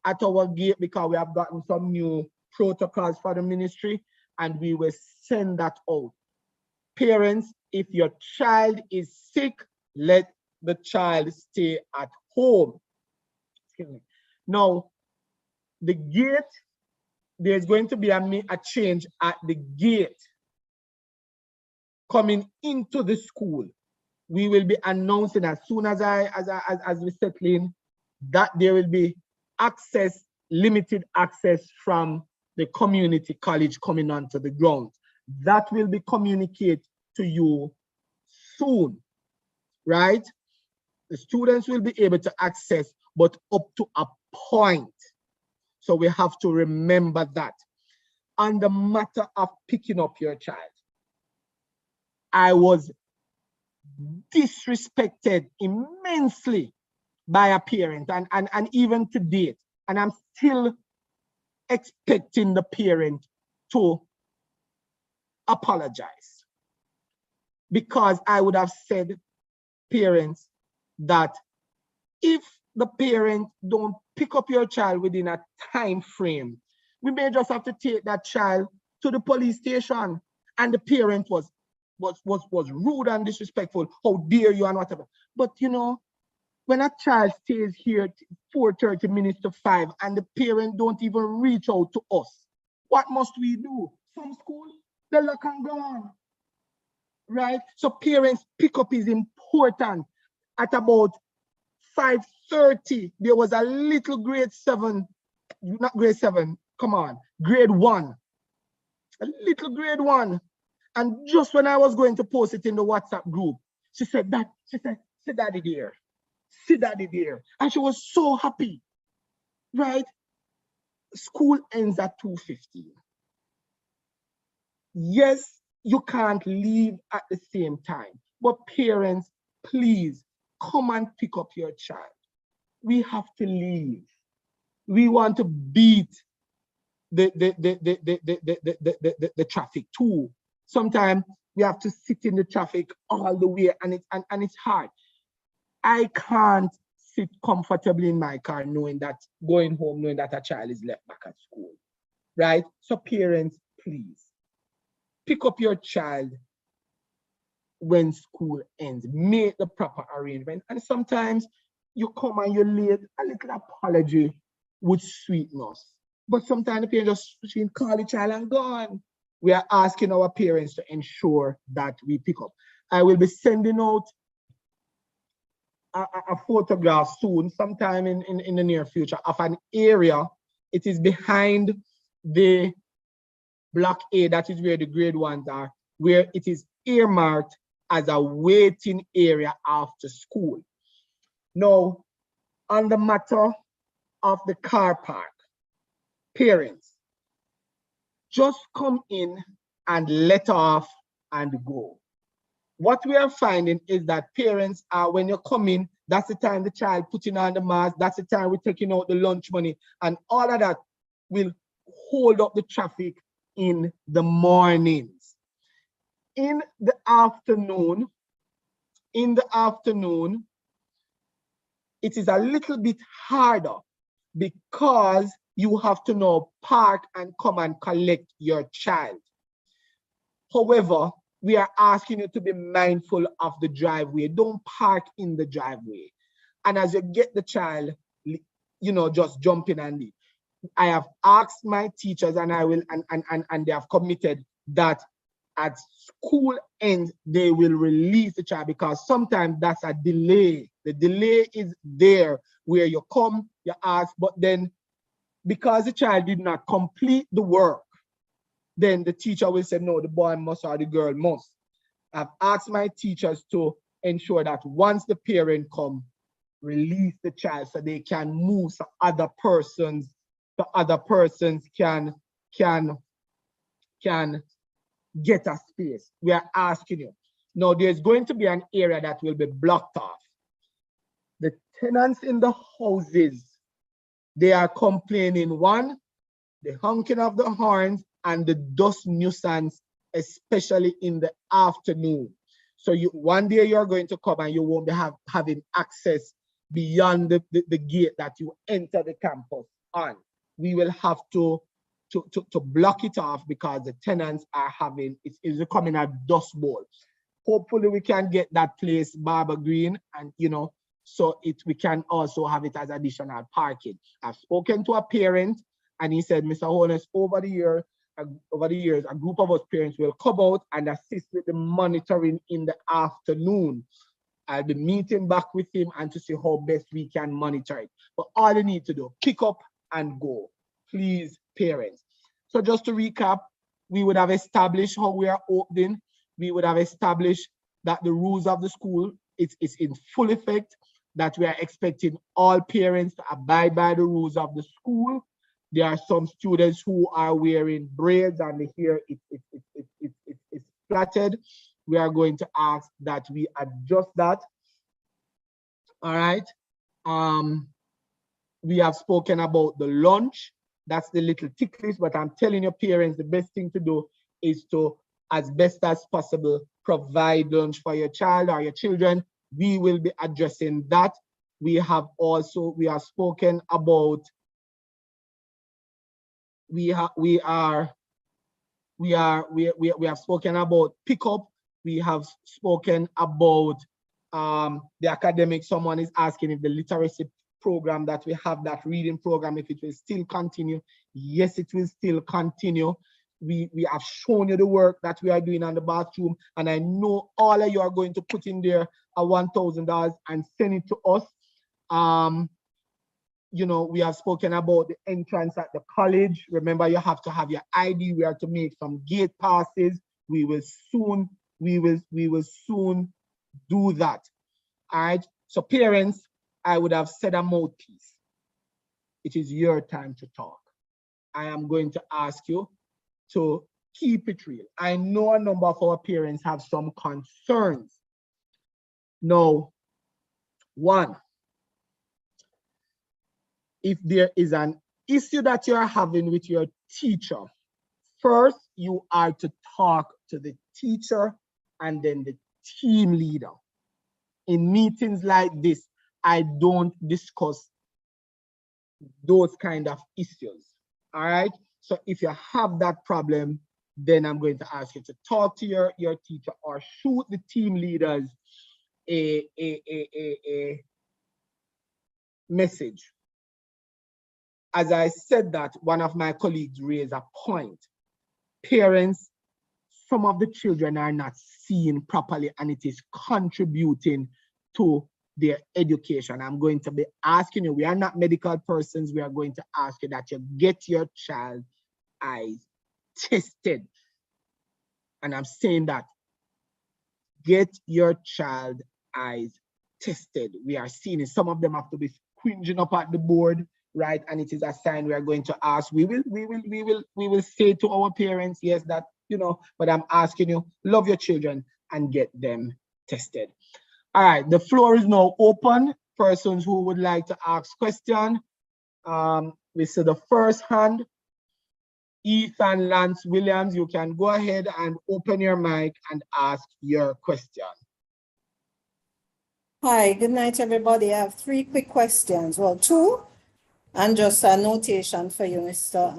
at our gate because we have gotten some new protocols for the ministry and we will send that out. Parents, if your child is sick, let the child stay at home. Now, the gate, there's going to be a change at the gate coming into the school. We will be announcing as soon as we settle in that there will be access, limited access from the community college coming onto the ground. That will be communicated to you soon, right? The students will be able to access, but up to a point. So we have to remember that. On the matter of picking up your child, I was disrespected immensely by a parent and even to date. And I'm still expecting the parent to apologize. Because I would have said, parents, that if the parent don't pick up your child within a time frame, we may just have to take that child to the police station. And the parent was rude and disrespectful. How dare you and whatever. But you know, when a child stays here 4:30 minutes to 5 and the parent don't even reach out to us, what must we do? Some school, they lock and go on. Right? So parents pick up is important. At about 5:30, there was a little grade 7, not grade 7, come on, grade 1. A little grade 1. And just when I was going to post it in the WhatsApp group, she said, "See daddy there. See daddy there." And she was so happy. Right? School ends at 2:15. Yes, you can't leave at the same time. But parents, please come and pick up your child. We have to leave. We want to beat the traffic too. Sometimes we have to sit in the traffic all the way and it's hard. I can't sit comfortably in my car going home knowing that a child is left back at school. Right? So parents, please pick up your child when school ends. Make the proper arrangement. And sometimes you come and you're late, a little apology would sweeten us. But sometimes the parents just call the child and gone. We are asking our parents to ensure that we pick up. I will be sending out a photograph soon, sometime in the near future, of an area. It is behind the block A, that is where the grade ones are, where it is earmarked as a waiting area after school. Now, on the matter of the car park, parents, just come in and let off and go. What we are finding is that parents are, when you come in, that's the time the child putting on the mask, that's the time we're taking out the lunch money, and all of that will hold up the traffic in the mornings. In the afternoon, it is a little bit harder because you have to now park and come and collect your child. However, we are asking you to be mindful of the driveway. Don't park in the driveway. And as you get the child, just jump in and leave. I have asked my teachers, and I will, and they have committed that at school end, they will release the child, because sometimes that's a delay. The delay is there where you come, you ask, but then because the child did not complete the work, then the teacher will say, no, the boy must or the girl must. I've asked my teachers to ensure that once the parent come, release the child so they can move, so other persons can get a space. We are asking you. Now, there's going to be an area that will be blocked off. The tenants in the houses, they are complaining, one, the honking of the horns and the dust nuisance, especially in the afternoon. So one day you're going to come and you won't be having access beyond the gate that you enter the campus on. We will have to block it off because the tenants are having, it's becoming a dust bowl. Hopefully we can get that place Barber Green, and so we can also have it as additional parking. I've spoken to a parent and he said, Mr. Holness, over the years, a group of us parents will come out and assist with the monitoring in the afternoon. I'll be meeting back with him and to see how best we can monitor it. But all you need to do, pick up and go. Please, parents. So just to recap, we would have established how we are opening. We would have established that the rules of the school is in full effect, that we are expecting all parents to abide by the rules of the school. There are some students who are wearing braids and the hair it's plaited. We are going to ask that we adjust that. All right. We have spoken about the lunch. That's the little ticklish, but I'm telling your parents the best thing to do is to, as best as possible, provide lunch for your child or your children. We will be addressing that. We have spoken about, we have spoken about pickup. We have spoken about the academic. Someone is asking if the literacy program that we have, that reading program, if it will still continue. Yes, it will still continue. We have shown you the work that we are doing on the bathroom, and I know all of you are going to put in there a $1,000 and send it to us. We have spoken about the entrance at the college. Remember, you have to have your ID. We are to make some gate passes. We will soon do that. All right. So parents, I would have said a mouthpiece. It is your time to talk. I am going to ask you to keep it real. I know a number of our parents have some concerns. Now, one, if there is an issue that you are having with your teacher, first you are to talk to the teacher and then the team leader. In meetings like this, I don't discuss those kind of issues. All right. So if you have that problem, then I'm going to ask you to talk to your teacher or shoot the team leaders a message. As I said that, one of my colleagues raised a point. Parents, some of the children are not seen properly, and it is contributing to their education. I'm going to be asking you, we are not medical persons, we are going to ask you that you get your child eyes tested. And I'm saying that, get your child eyes tested. We are seeing it. Some of them have to be squinging up at the board, right? And it is a sign we are going to ask. We will say to our parents, yes, that, you know, but I'm asking you, love your children and get them tested. All right, the floor is now open. Persons who would like to ask question. We see the first hand. Ethan Lance Williams, you can go ahead and open your mic and ask your question. Hi, good night, everybody. I have 3 quick questions. Well, 2, and just a notation for you, Mr.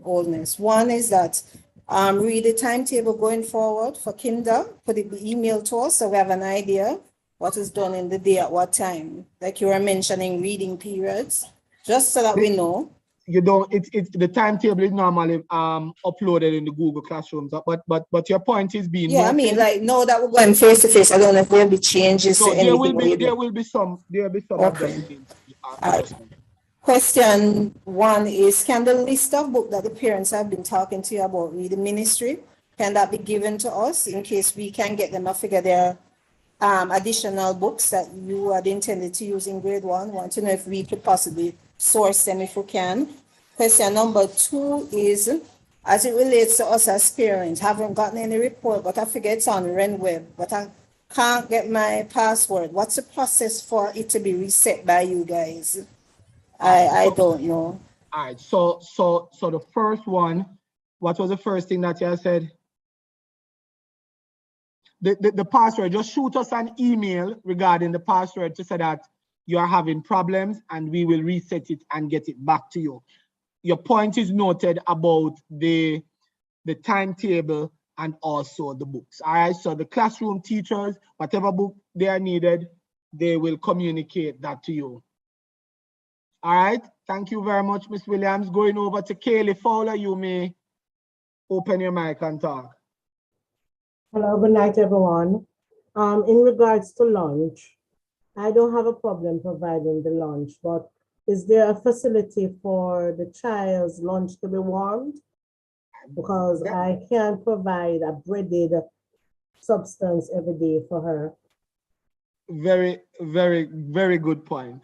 Oldness. One is that read the timetable going forward for kinder, put it the email to us so we have an idea what is done in the day at what time. Like you were mentioning reading periods, just so that we know. You don't, it's the timetable is normally uploaded in the Google Classrooms, but your point is being noted. I mean, like, no, that we're going face to face. I don't know if there'll be changes. So there will be some okay. Adjustment. Question 1 is, can the list of books that the parents have been talking to you about read the ministry, can that be given to us in case we can get them? I figure there are additional books that you had intended to use in grade 1. Want to know if we could possibly source them if we can. Question number 2 is, as it relates to us as parents, haven't gotten any report, but I figure it's on RenWeb, but I can't get my password. What's the process for it to be reset by you guys? I don't know. All right, so the first one, what was the first thing that you said? The password, just shoot us an email regarding the password to say that you are having problems and we will reset it and get it back to you. Your point is noted about the timetable and also the books. All right, so the classroom teachers, whatever book they are needed, they will communicate that to you. All right, thank you very much, Ms. Williams. Going over to Kaylee Fowler, you may open your mic and talk. Hello, good night, everyone. In regards to lunch, I don't have a problem providing the lunch, but is there a facility for the child's lunch to be warmed? Because I can't provide a breaded substance every day for her. Very, very, very good point.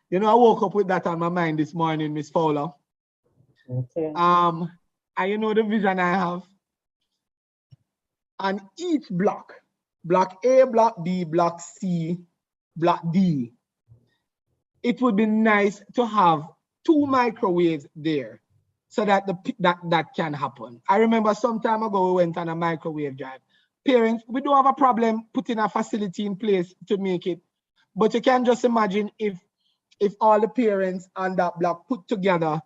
You know, I woke up with that on my mind this morning, Miss Fowler. Okay. And you know the vision I have? On each block, block A, block B, block C, block D, it would be nice to have 2 microwaves there so that that can happen. I remember some time ago we went on a microwave drive. Parents, we don't have a problem putting a facility in place to make it, but you can just imagine if all the parents on that block put together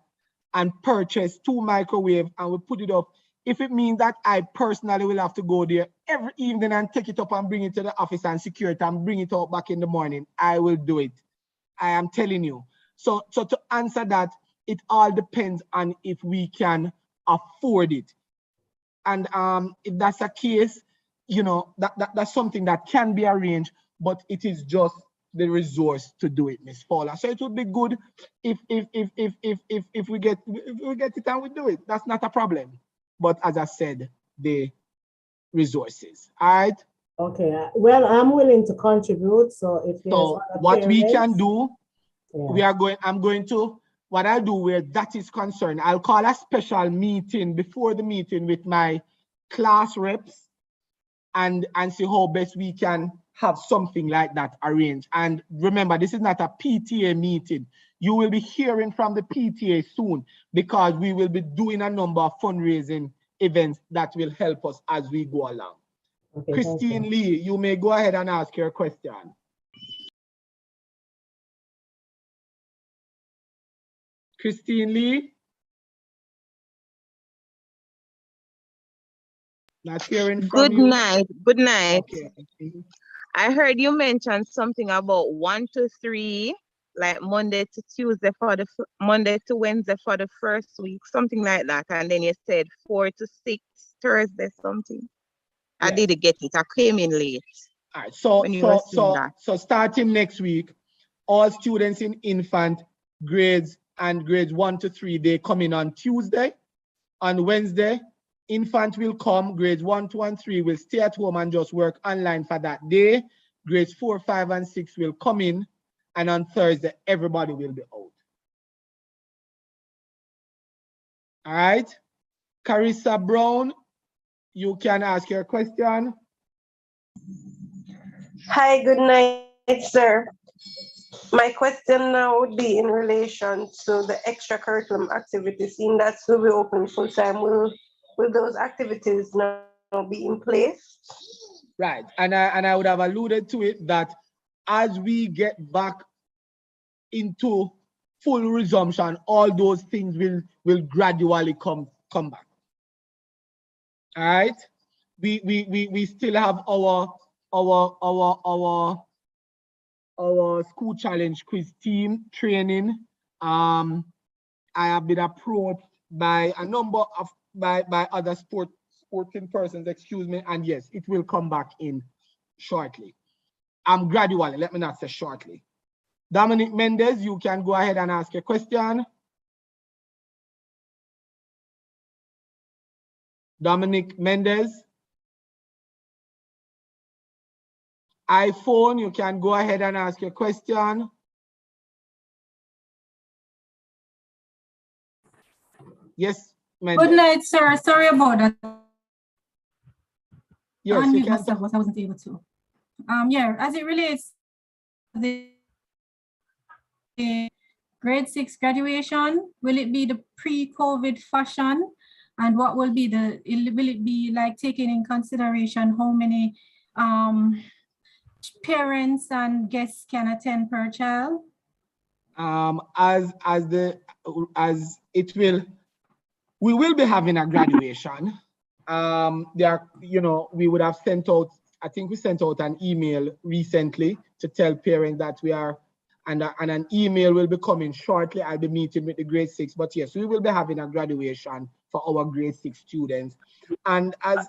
and purchase 2 microwaves and we put it up. If it means that I personally will have to go there every evening and take it up and bring it to the office and secure it and bring it out back in the morning, I will do it. I am telling you. So to answer that, it all depends on if we can afford it. And if that's a case, you know, that's something that can be arranged, but it is just the resource to do it, Miss Fowler. So it would be good if we get it and we do it. That's not a problem. But as I said, the resources. All right. Okay. Well, I'm willing to contribute. So if so what we can do, what I'll do where that is concerned, I'll call a special meeting before the meeting with my class reps and see how best we can have something like that arranged. And remember, this is not a PTA meeting. You will be hearing from the PTA soon because we will be doing a number of fundraising events that will help us as we go along. Okay, Christine Lee, you may go ahead and ask your question. Christine Lee? Not hearing from you. Good night. Okay. I heard you mention something about 1 to 3 like Monday to Tuesday for the Monday to Wednesday for the first week, something like that. And then you said 4 to 6 Thursday, something. I Yes. didn't get it. I came in late. All right. So when you were saying that. starting next week, all students in infant grades and grades 1 to 3, they come in on Tuesday. On Wednesday, infant will come, grades 1, 2, and 3 will stay at home and just work online for that day. Grades 4, 5, and 6 will come in, and on Thursday, everybody will be out. All right. Carissa Brown, you can ask your question. Hi, good night, sir. My question now would be in relation to the extracurriculum activities. Seeing that will be open full time, will those activities now be in place? Right, and I would have alluded to it that as we get back into full resumption, all those things will gradually come back. All right, we still have our school challenge quiz team training. I have been approached by a number of by other sporting persons, excuse me, and yes, it will come back in shortly. Gradually, let me not say shortly. Dominic Mendez, you can go ahead and ask a question. Dominic Mendez. iPhone, you can go ahead and ask your question. Yes, Mendez. Good night, sir. Sorry about that. Yes, I you can. myself, but I wasn't able to. Yeah, as it relates to the grade 6 graduation, will it be the pre-COVID fashion? And what will be will it be like taking in consideration how many parents and guests can attend per child? We will be having a graduation. We would have sent out, I think we sent out an email recently to tell parents that we are, and an email will be coming shortly. I'll be meeting with the grade 6, but yes, we will be having a graduation for our grade 6 students. And as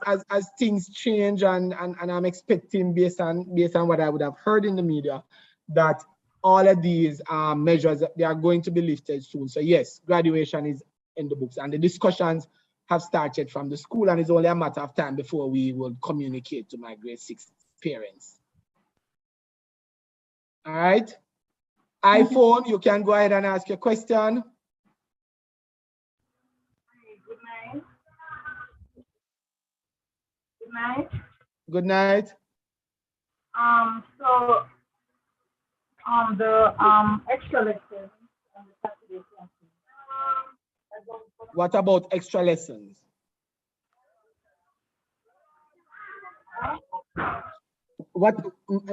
things change, and I'm expecting based on what I would have heard in the media, that all of these measures, they are going to be lifted soon. So yes, graduation is in the books, and the discussions have started from the school, and it's only a matter of time before we will communicate to my grade 6 parents. All right. iPhone, you can go ahead and ask your question. Good night. Good night. Good night. The extra lessons on the Saturday classes. What about extra lessons? What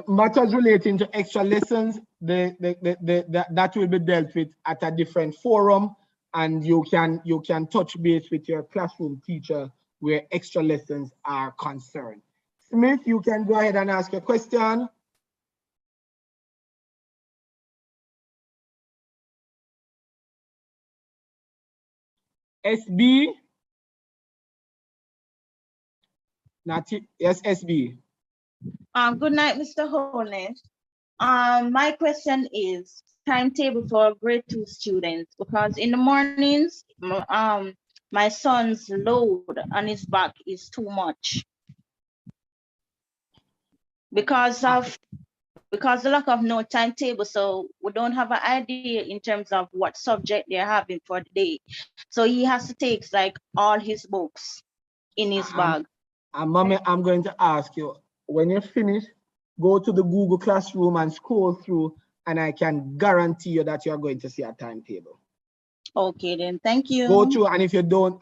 matters relating to extra lessons, that will be dealt with at a different forum, and you can touch base with your classroom teacher where extra lessons are concerned. Smith, you can go ahead and ask a question. SB? Yes, SB. Good night, Mr. Holness. My question is timetable for grade 2 students, because in the mornings, my son's load on his back is too much because the lack of no timetable. So we don't have an idea in terms of what subject they're having for the day. So he has to take like all his books in his bag. Mommy, I'm going to ask you, when you finish, go to the Google Classroom and scroll through, and I can guarantee you that you're going to see a timetable. Okay, then thank you. Go through, and if you don't,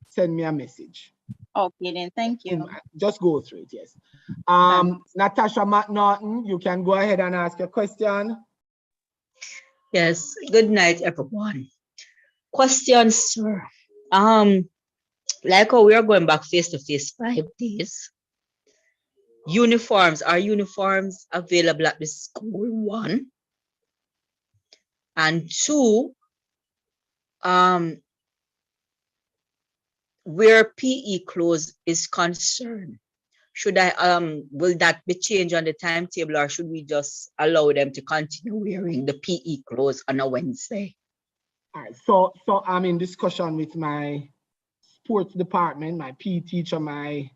send me a message. Okay, then thank you. Just go through it, yes. Natasha McNaughton, you can go ahead and ask your question. Yes, good night, everyone. Question, sir. Like how we are going back face-to-face 5 days. Uniforms, are uniforms available at the school? One. And two, where PE clothes is concerned, will that be changed on the timetable, or should we just allow them to continue wearing the PE clothes on a Wednesday? All right, so I'm in discussion with my sports department, my PE teacher, my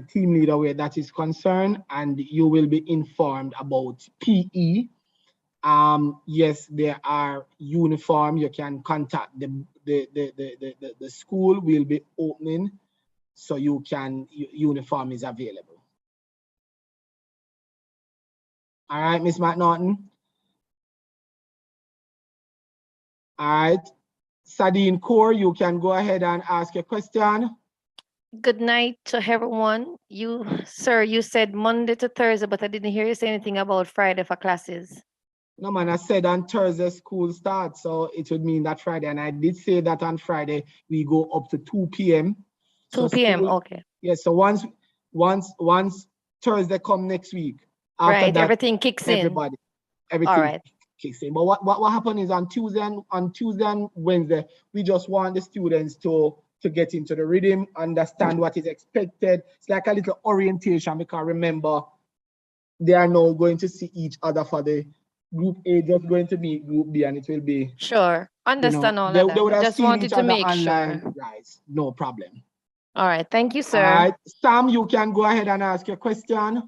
team leader where that is concerned, and you will be informed about PE. Yes, there are uniform. You can contact the school. Will be opening, so uniform is available. All right, Miss McNaughton. All right, Sadine Kaur, you can go ahead and ask your question. Good night to everyone. Sir, you said Monday to Thursday, but I didn't hear you say anything about Friday for classes. No, man, I said on Thursday school starts, so it would mean that Friday. And I did say that on Friday, we go up to 2 p.m. 2 p.m., okay. Yes, so once Thursday come next week, after Right, that, everything kicks in. Everything All right. kicks in. But what happened is on Tuesday and Wednesday, we just want the students to get into the rhythm, understand what is expected. It's like a little orientation, because remember, they are now going to see each other for the group A, just going to meet group B, and it will be sure. Understand all they of that. would have Just seen wanted each to other make online. sure. Right, no problem. All right, thank you, sir. All right, Sam, you can go ahead and ask your question.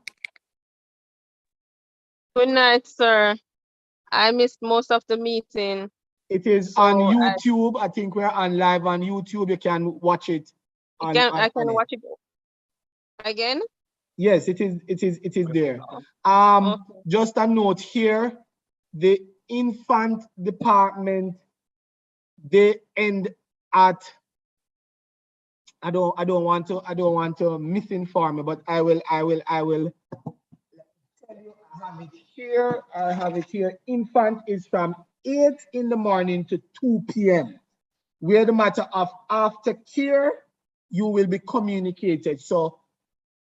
Good night, sir. I missed most of the meeting. It is So on YouTube. I think we're on live on YouTube. You can watch it. I can watch it again? Yes, it is there. Okay. Just a note here, the infant department, they end at, I don't want to misinform you, but I will tell you, I have it here. Infant is from 8 in the morning to 2 p.m. Where the matter of aftercare, you will be communicated. So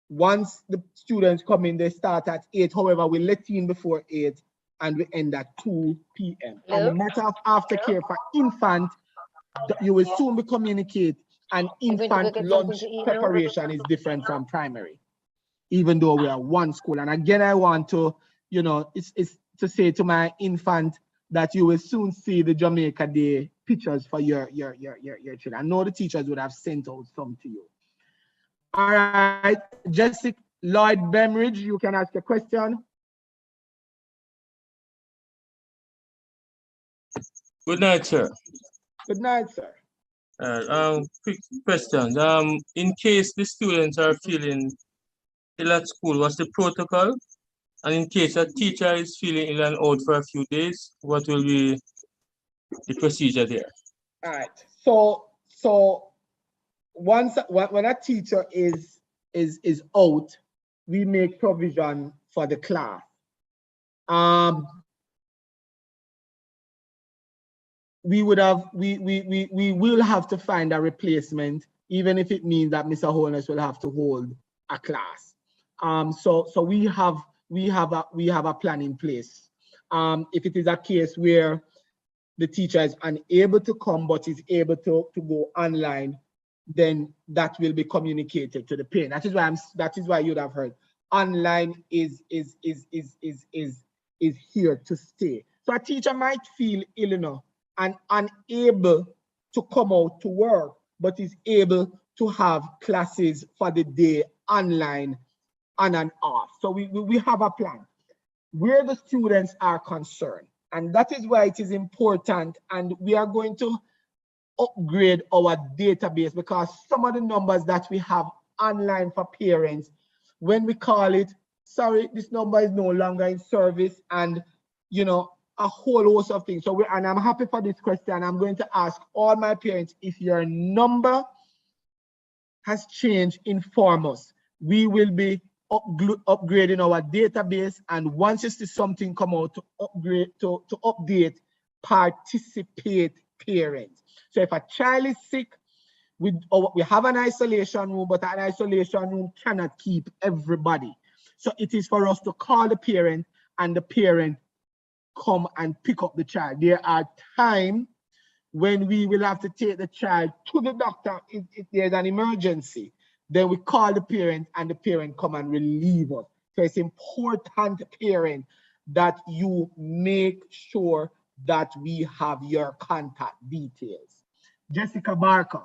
once the students come in, they start at 8. However, we let in before 8 and we end at 2 p.m. And the matter of aftercare for infant, you will soon be communicated, and infant lunch preparation is different from primary, even though we are one school. And again, I want to, it's to say to my infant that you will soon see the Jamaica Day pictures for your children. I know the teachers would have sent out some to you. All right, Jessica Lloyd Bemridge, you can ask a question. Good night, sir. Good night, sir. Quick question. In case the students are feeling ill at school, what's the protocol? And in case a teacher is feeling ill and out for a few days, what will be the procedure there? All right. So when a teacher is out, we make provision for the class. We will have to find a replacement, even if it means that Mr. Holness will have to hold a class. So we have a plan in place. If it is a case where the teacher is unable to come but is able to go online, then that will be communicated to the parent. That is why you'd have heard online is here to stay. So a teacher might feel ill enough and unable to come out to work, but is able to have classes for the day online on and off. So we have a plan where the students are concerned. And that is why it is important, and we are going to upgrade our database, because some of the numbers that we have online for parents, when we call it, sorry, this number is no longer in service, and a whole host of things. So and I'm happy for this question. I'm going to ask all my parents, if your number has changed, inform us. We will be upgrading our database, and once you see something come out, to update, participate parents. So if a child is sick, we have an isolation room, but an isolation room cannot keep everybody. So it is for us to call the parent, and the parent come and pick up the child. There are times when we will have to take the child to the doctor if there's an emergency. Then we call the parent and the parent come and relieve us. So it's important, parent, that you make sure that we have your contact details. Jessica Barker.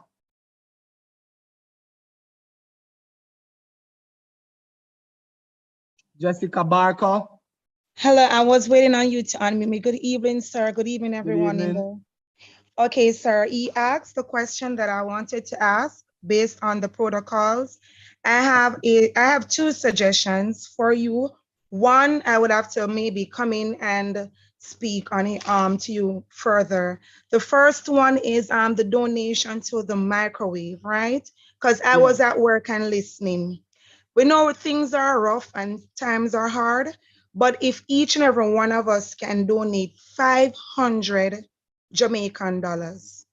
Jessica Barker. Hello, I was waiting on you to unmute me. Good evening, sir. Good evening, everyone. Good evening. Okay, sir, he asked the question that I wanted to ask based on the protocols. I have two suggestions for you. One, I would have to maybe come in and speak on it to you further. The first one is the donation to the microwave, right? Because I was at work and listening. We know things are rough and times are hard, but if each and every one of us can donate 500 Jamaican dollars,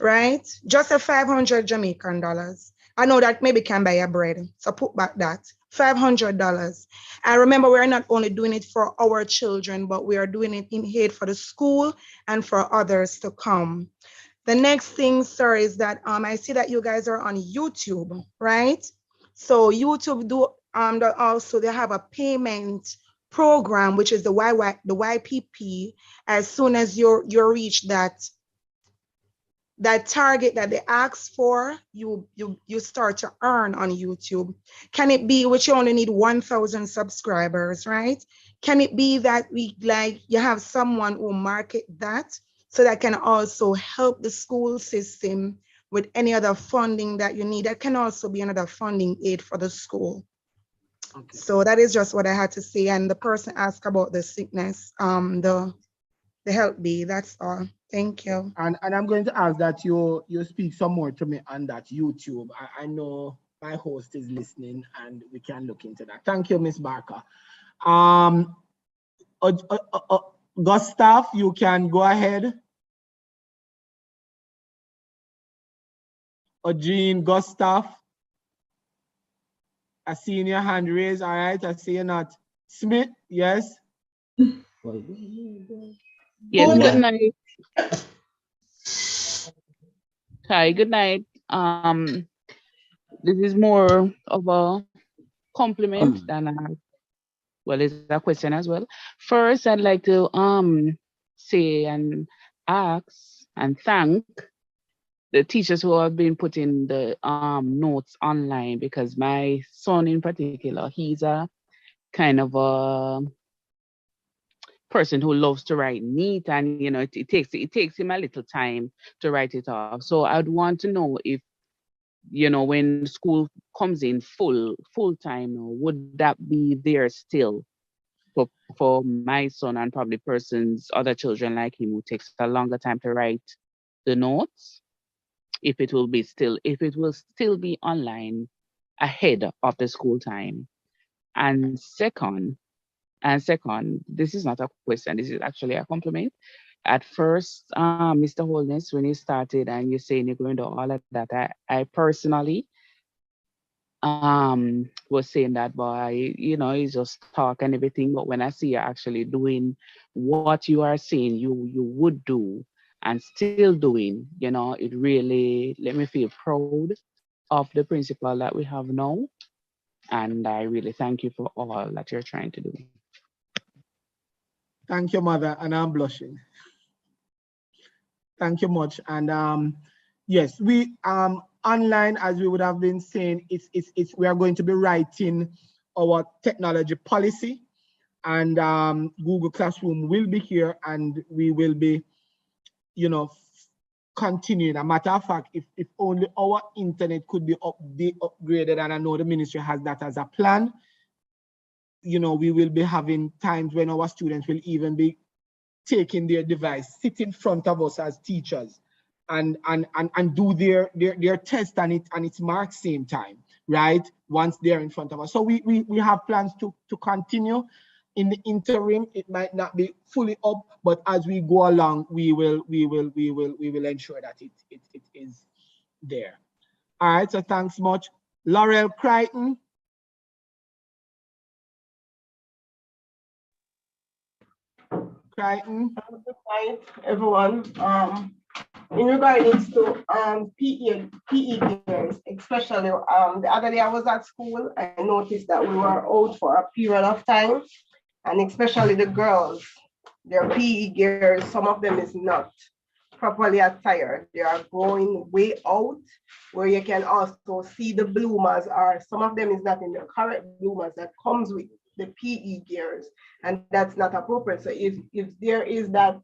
right? Just a 500 Jamaican dollars. I know that maybe can buy a bread, so put back that $500. And remember, we're not only doing it for our children, but we are doing it in aid for the school and for others to come. The next thing, sir, is that I see that you guys are on YouTube, right? So YouTube do also they have a payment program, which is the YPP. As soon as you reach that target that they ask for, you start to earn on YouTube. Can it be, which you only need 1,000 subscribers, right? Can it be that you have someone who market that so that can also help the school system with any other funding that you need? That can also be another funding aid for the school. Okay. So that is just what I had to say. And the person asked about the sickness, the help be, that's all. Thank you. And I'm going to ask that you speak some more to me on that YouTube. I know my host is listening and we can look into that. Thank you, Ms. Barker. Gustav, you can go ahead. Jean, Gustav. I see your hand raised. All right, I see you not. Smith, yes. Yes, good night. Hi, good night. This is more of a compliment than it's a question as well. First, I'd like to say and ask and thank the teachers who have been putting the notes online, because my son in particular, he's a kind of a person who loves to write neat, and it takes him a little time to write it off. So I'd want to know if when school comes in full time, would that be there still for my son and probably other children like him who takes a longer time to write the notes, if it will still be online ahead of the school time. And second, this is not a question, this is actually a compliment. At first, Mr. Holness, when you started and you're saying you're going to all of that, I personally was saying that, boy, you just talk and everything, but when I see you actually doing what you are saying you would do and still doing, it really let me feel proud of the principal that we have now. And I really thank you for all that you're trying to do. Thank you, mother, and I'm blushing. Thank you much. And yes, we online, as we would have been saying, we are going to be writing our technology policy, and Google Classroom will be here, and we will be, continuing. A matter of fact, if only our internet could be upgraded, and I know the ministry has that as a plan, we will be having times when our students will even be taking their device, sit in front of us as teachers, and do their test and it's marked same time, right? Once they're in front of us. So we have plans to continue. In the interim, it might not be fully up, but as we go along, we will ensure that it is there. All right, so thanks much. Laurel Crichton. Crichton. Good night, everyone. In regards to PE gears, especially the other day I was at school, I noticed that we were out for a period of time, and especially the girls, their PE gears, some of them is not properly attired. They are going way out, where you can also see the bloomers, or some of them is not in the correct bloomers that comes with the PE gears, and that's not appropriate. So if there is that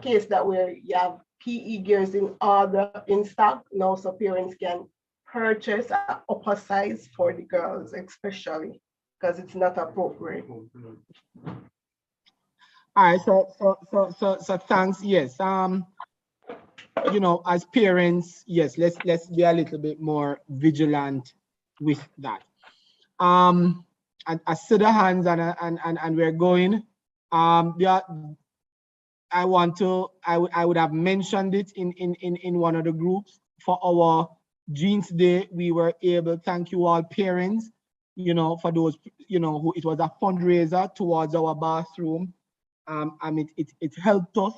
case that where you have PE gears in stock now, so parents can purchase an upper size for the girls, especially because it's not appropriate. All right, so thanks. Yes, you know, as parents, yes, let's be a little bit more vigilant with that. And I see the hands and we're going. Yeah, I would have mentioned it in one of the groups for our Jeans Day. We were able, thank you all parents, you know, for those, you know, who it was a fundraiser towards our bathroom. And it helped us,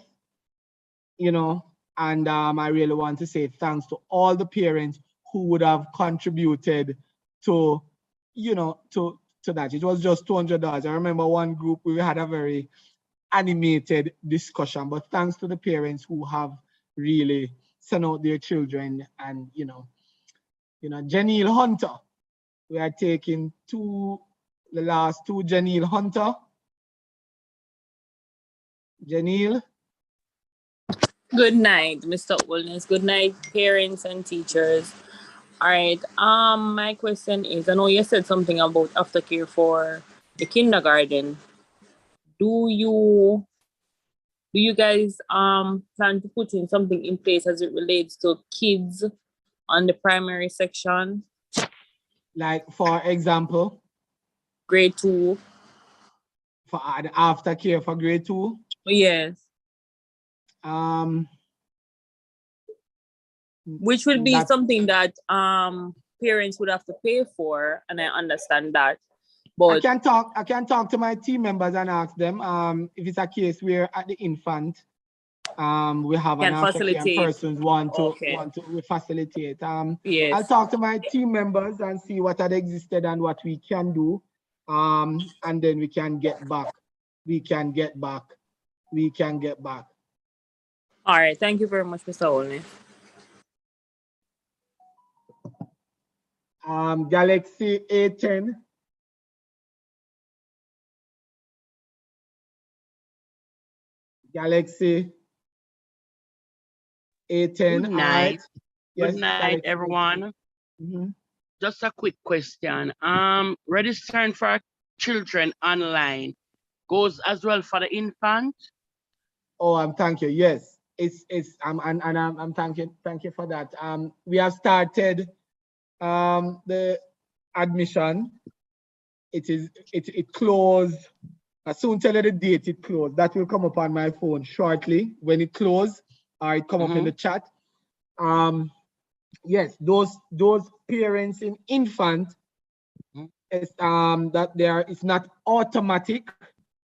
you know, and I really want to say thanks to all the parents who would have contributed to, you know, to that. It was just $200. I remember one group, we had a very animated discussion, but thanks to the parents who have really sent out their children. And you know, Janelle Hunter, we are taking the last two. Janelle Hunter. Janelle. Good night, Mr. Wellness. Good night, parents and teachers. All right. My question is, I know you said something about aftercare for the kindergarten. Do you guys plan to put in something in place as it relates to kids on the primary section? Like, for example? Grade 2. For the aftercare for grade 2? Yes. Which would be something that parents would have to pay for, and I understand that. But I can talk to my team members and ask them if it's a case where at the infant we have an aftercare persons want to facilitate. Yes. I'll talk to my team members and see what had existed and what we can do, and then we can get back. All right. Thank you very much, Mr. Olney. Galaxy A10. Galaxy A10. Good night. Good night, everyone. Mm-hmm. Just a quick question. Registering for children online goes as well for the infant? Oh, thank you. Yes, I'm thank you for that. We have started the admission. It closed. I soon tell you the date it closed. That will come up on my phone shortly when it closed, or it come up in the chat. Yes, those parents in infant, it's not automatic,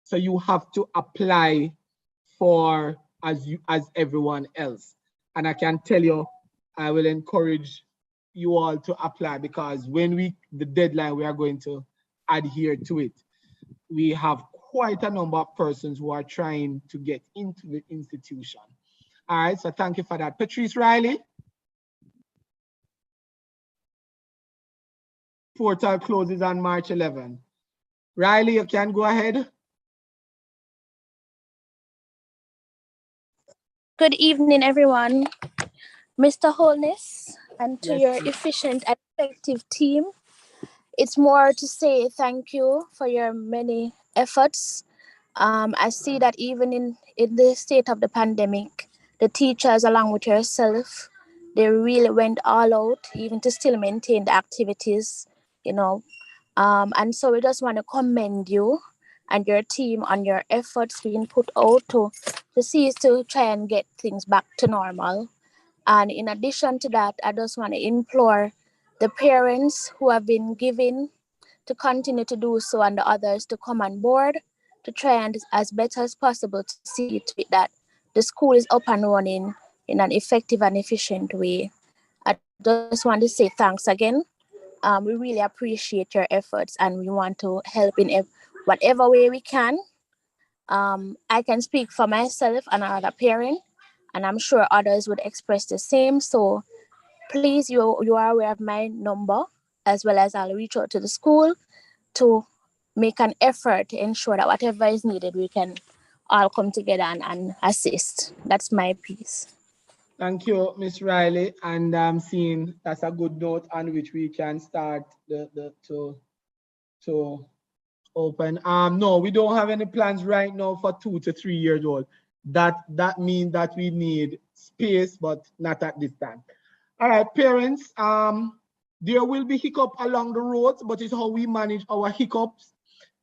so you have to apply for as everyone else. And I can tell you, I will encourage you all to apply, because when the deadline, we are going to adhere to it. We have quite a number of persons who are trying to get into the institution. All right, so thank you for that. Patrice Riley. Portal closes on March 11. Riley, you can go ahead. Good evening, everyone. Mr. Holness, and to your efficient and effective team, it's more to say thank you for your many efforts. I see that even in the state of the pandemic, the teachers, along with yourself, they really went all out, even to still maintain the activities, you know. And so we just want to commend you and your team on your efforts being put out to try and get things back to normal. And in addition to that, I just want to implore the parents who have been giving to continue to do so, and the others to come on board to try and as better as possible to see to it that the school is up and running in an effective and efficient way. I just want to say thanks again. We really appreciate your efforts and we want to help in whatever way we can. I can speak for myself and another parent, and I'm sure others would express the same. So please, you are aware of my number, as well as I'll reach out to the school to make an effort to ensure that whatever is needed, we can all come together and assist. That's my piece. Thank you, Ms. Riley. And I'm seeing that's a good note on which we can start to open. No, we don't have any plans right now for 2 to 3 years old. That means that we need space, but not at this time. All right, parents, there will be hiccup along the roads, but it's how we manage our hiccups.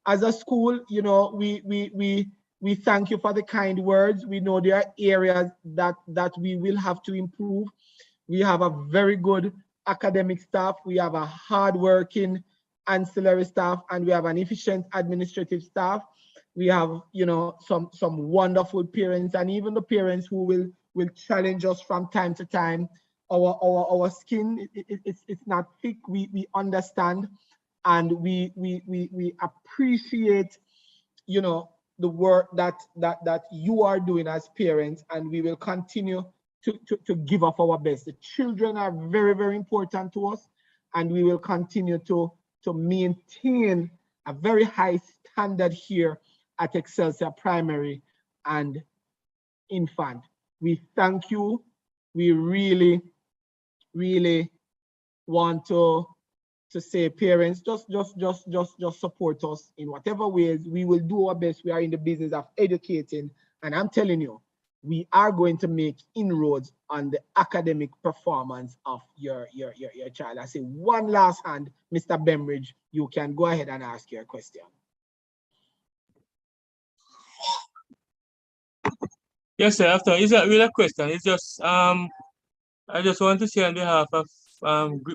As a school, you know, we thank you for the kind words. We know there are areas that we will have to improve. We have a very good academic staff. We have a hardworking ancillary staff, and we have an efficient administrative staff. We have, you know, some wonderful parents, and even the parents who will challenge us from time to time. Our skin, it's not thick. We understand, and we appreciate, you know, the work that you are doing as parents, and we will continue to give up our best. The children are very, very important to us, and we will continue to maintain a very high standard here at Excelsior Primary and Infant. We thank you. We really, really want to say, parents, just support us in whatever ways. We will do our best. We are in the business of educating, and I'm telling you, we are going to make inroads on the academic performance of your child. I say one last hand, Mr. Bembridge, you can go ahead and ask your question. Yes, sir. After, is that really a question? It's just I just want to say on behalf of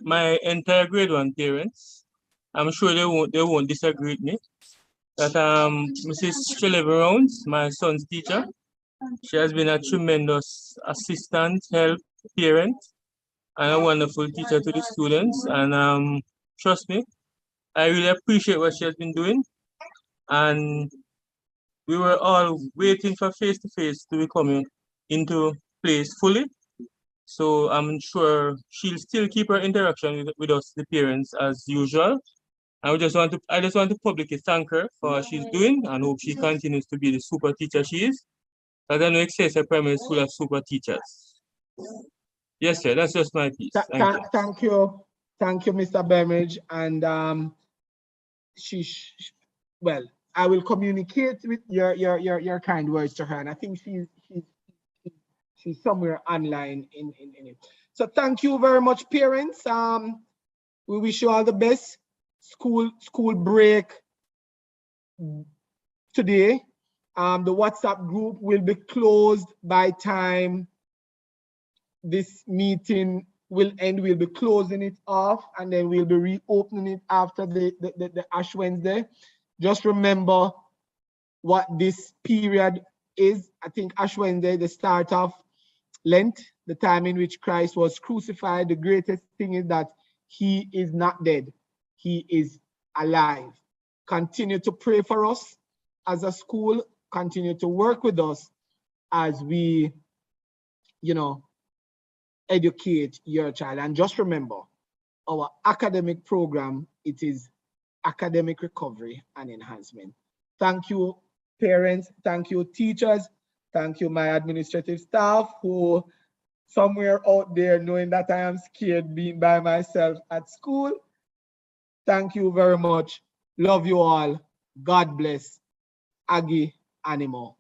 my entire grade 1 parents, I'm sure they won't disagree with me, that Mrs. Shelley Rounds, my son's teacher, she has been a tremendous assistant, help, parent, and a wonderful teacher to the students. And trust me, I really appreciate what she has been doing. And we were all waiting for face-to-face to be coming into place fully. So I'm sure she'll still keep her interaction with us, the parents, as usual. I just want to publicly thank her for what she's doing, and hope she continues to be the super teacher she is. I don't know, Excelsior Primary School of super teachers. Yes, sir, that's just my piece. Thank you, Mr. Bembridge. And well, I will communicate with your kind words to her, and I think she's somewhere online in it. So thank you very much, parents. We wish you all the best. School break today. The WhatsApp group will be closed by time this meeting will end. We'll be closing it off, and then we'll be reopening it after the Ash Wednesday. Just remember what this period is. I think Ash Wednesday, the start of Lent, the time in which Christ was crucified. The greatest thing is that he is not dead. He is alive. Continue to pray for us as a school. Continue to work with us as we, you know, educate your child. And just remember, our academic program, it is academic recovery and enhancement. Thank you, parents. Thank you, teachers. Thank you, my administrative staff, who somewhere out there knowing that I am scared being by myself at school. Thank you very much. Love you all. God bless. Aggie Animo.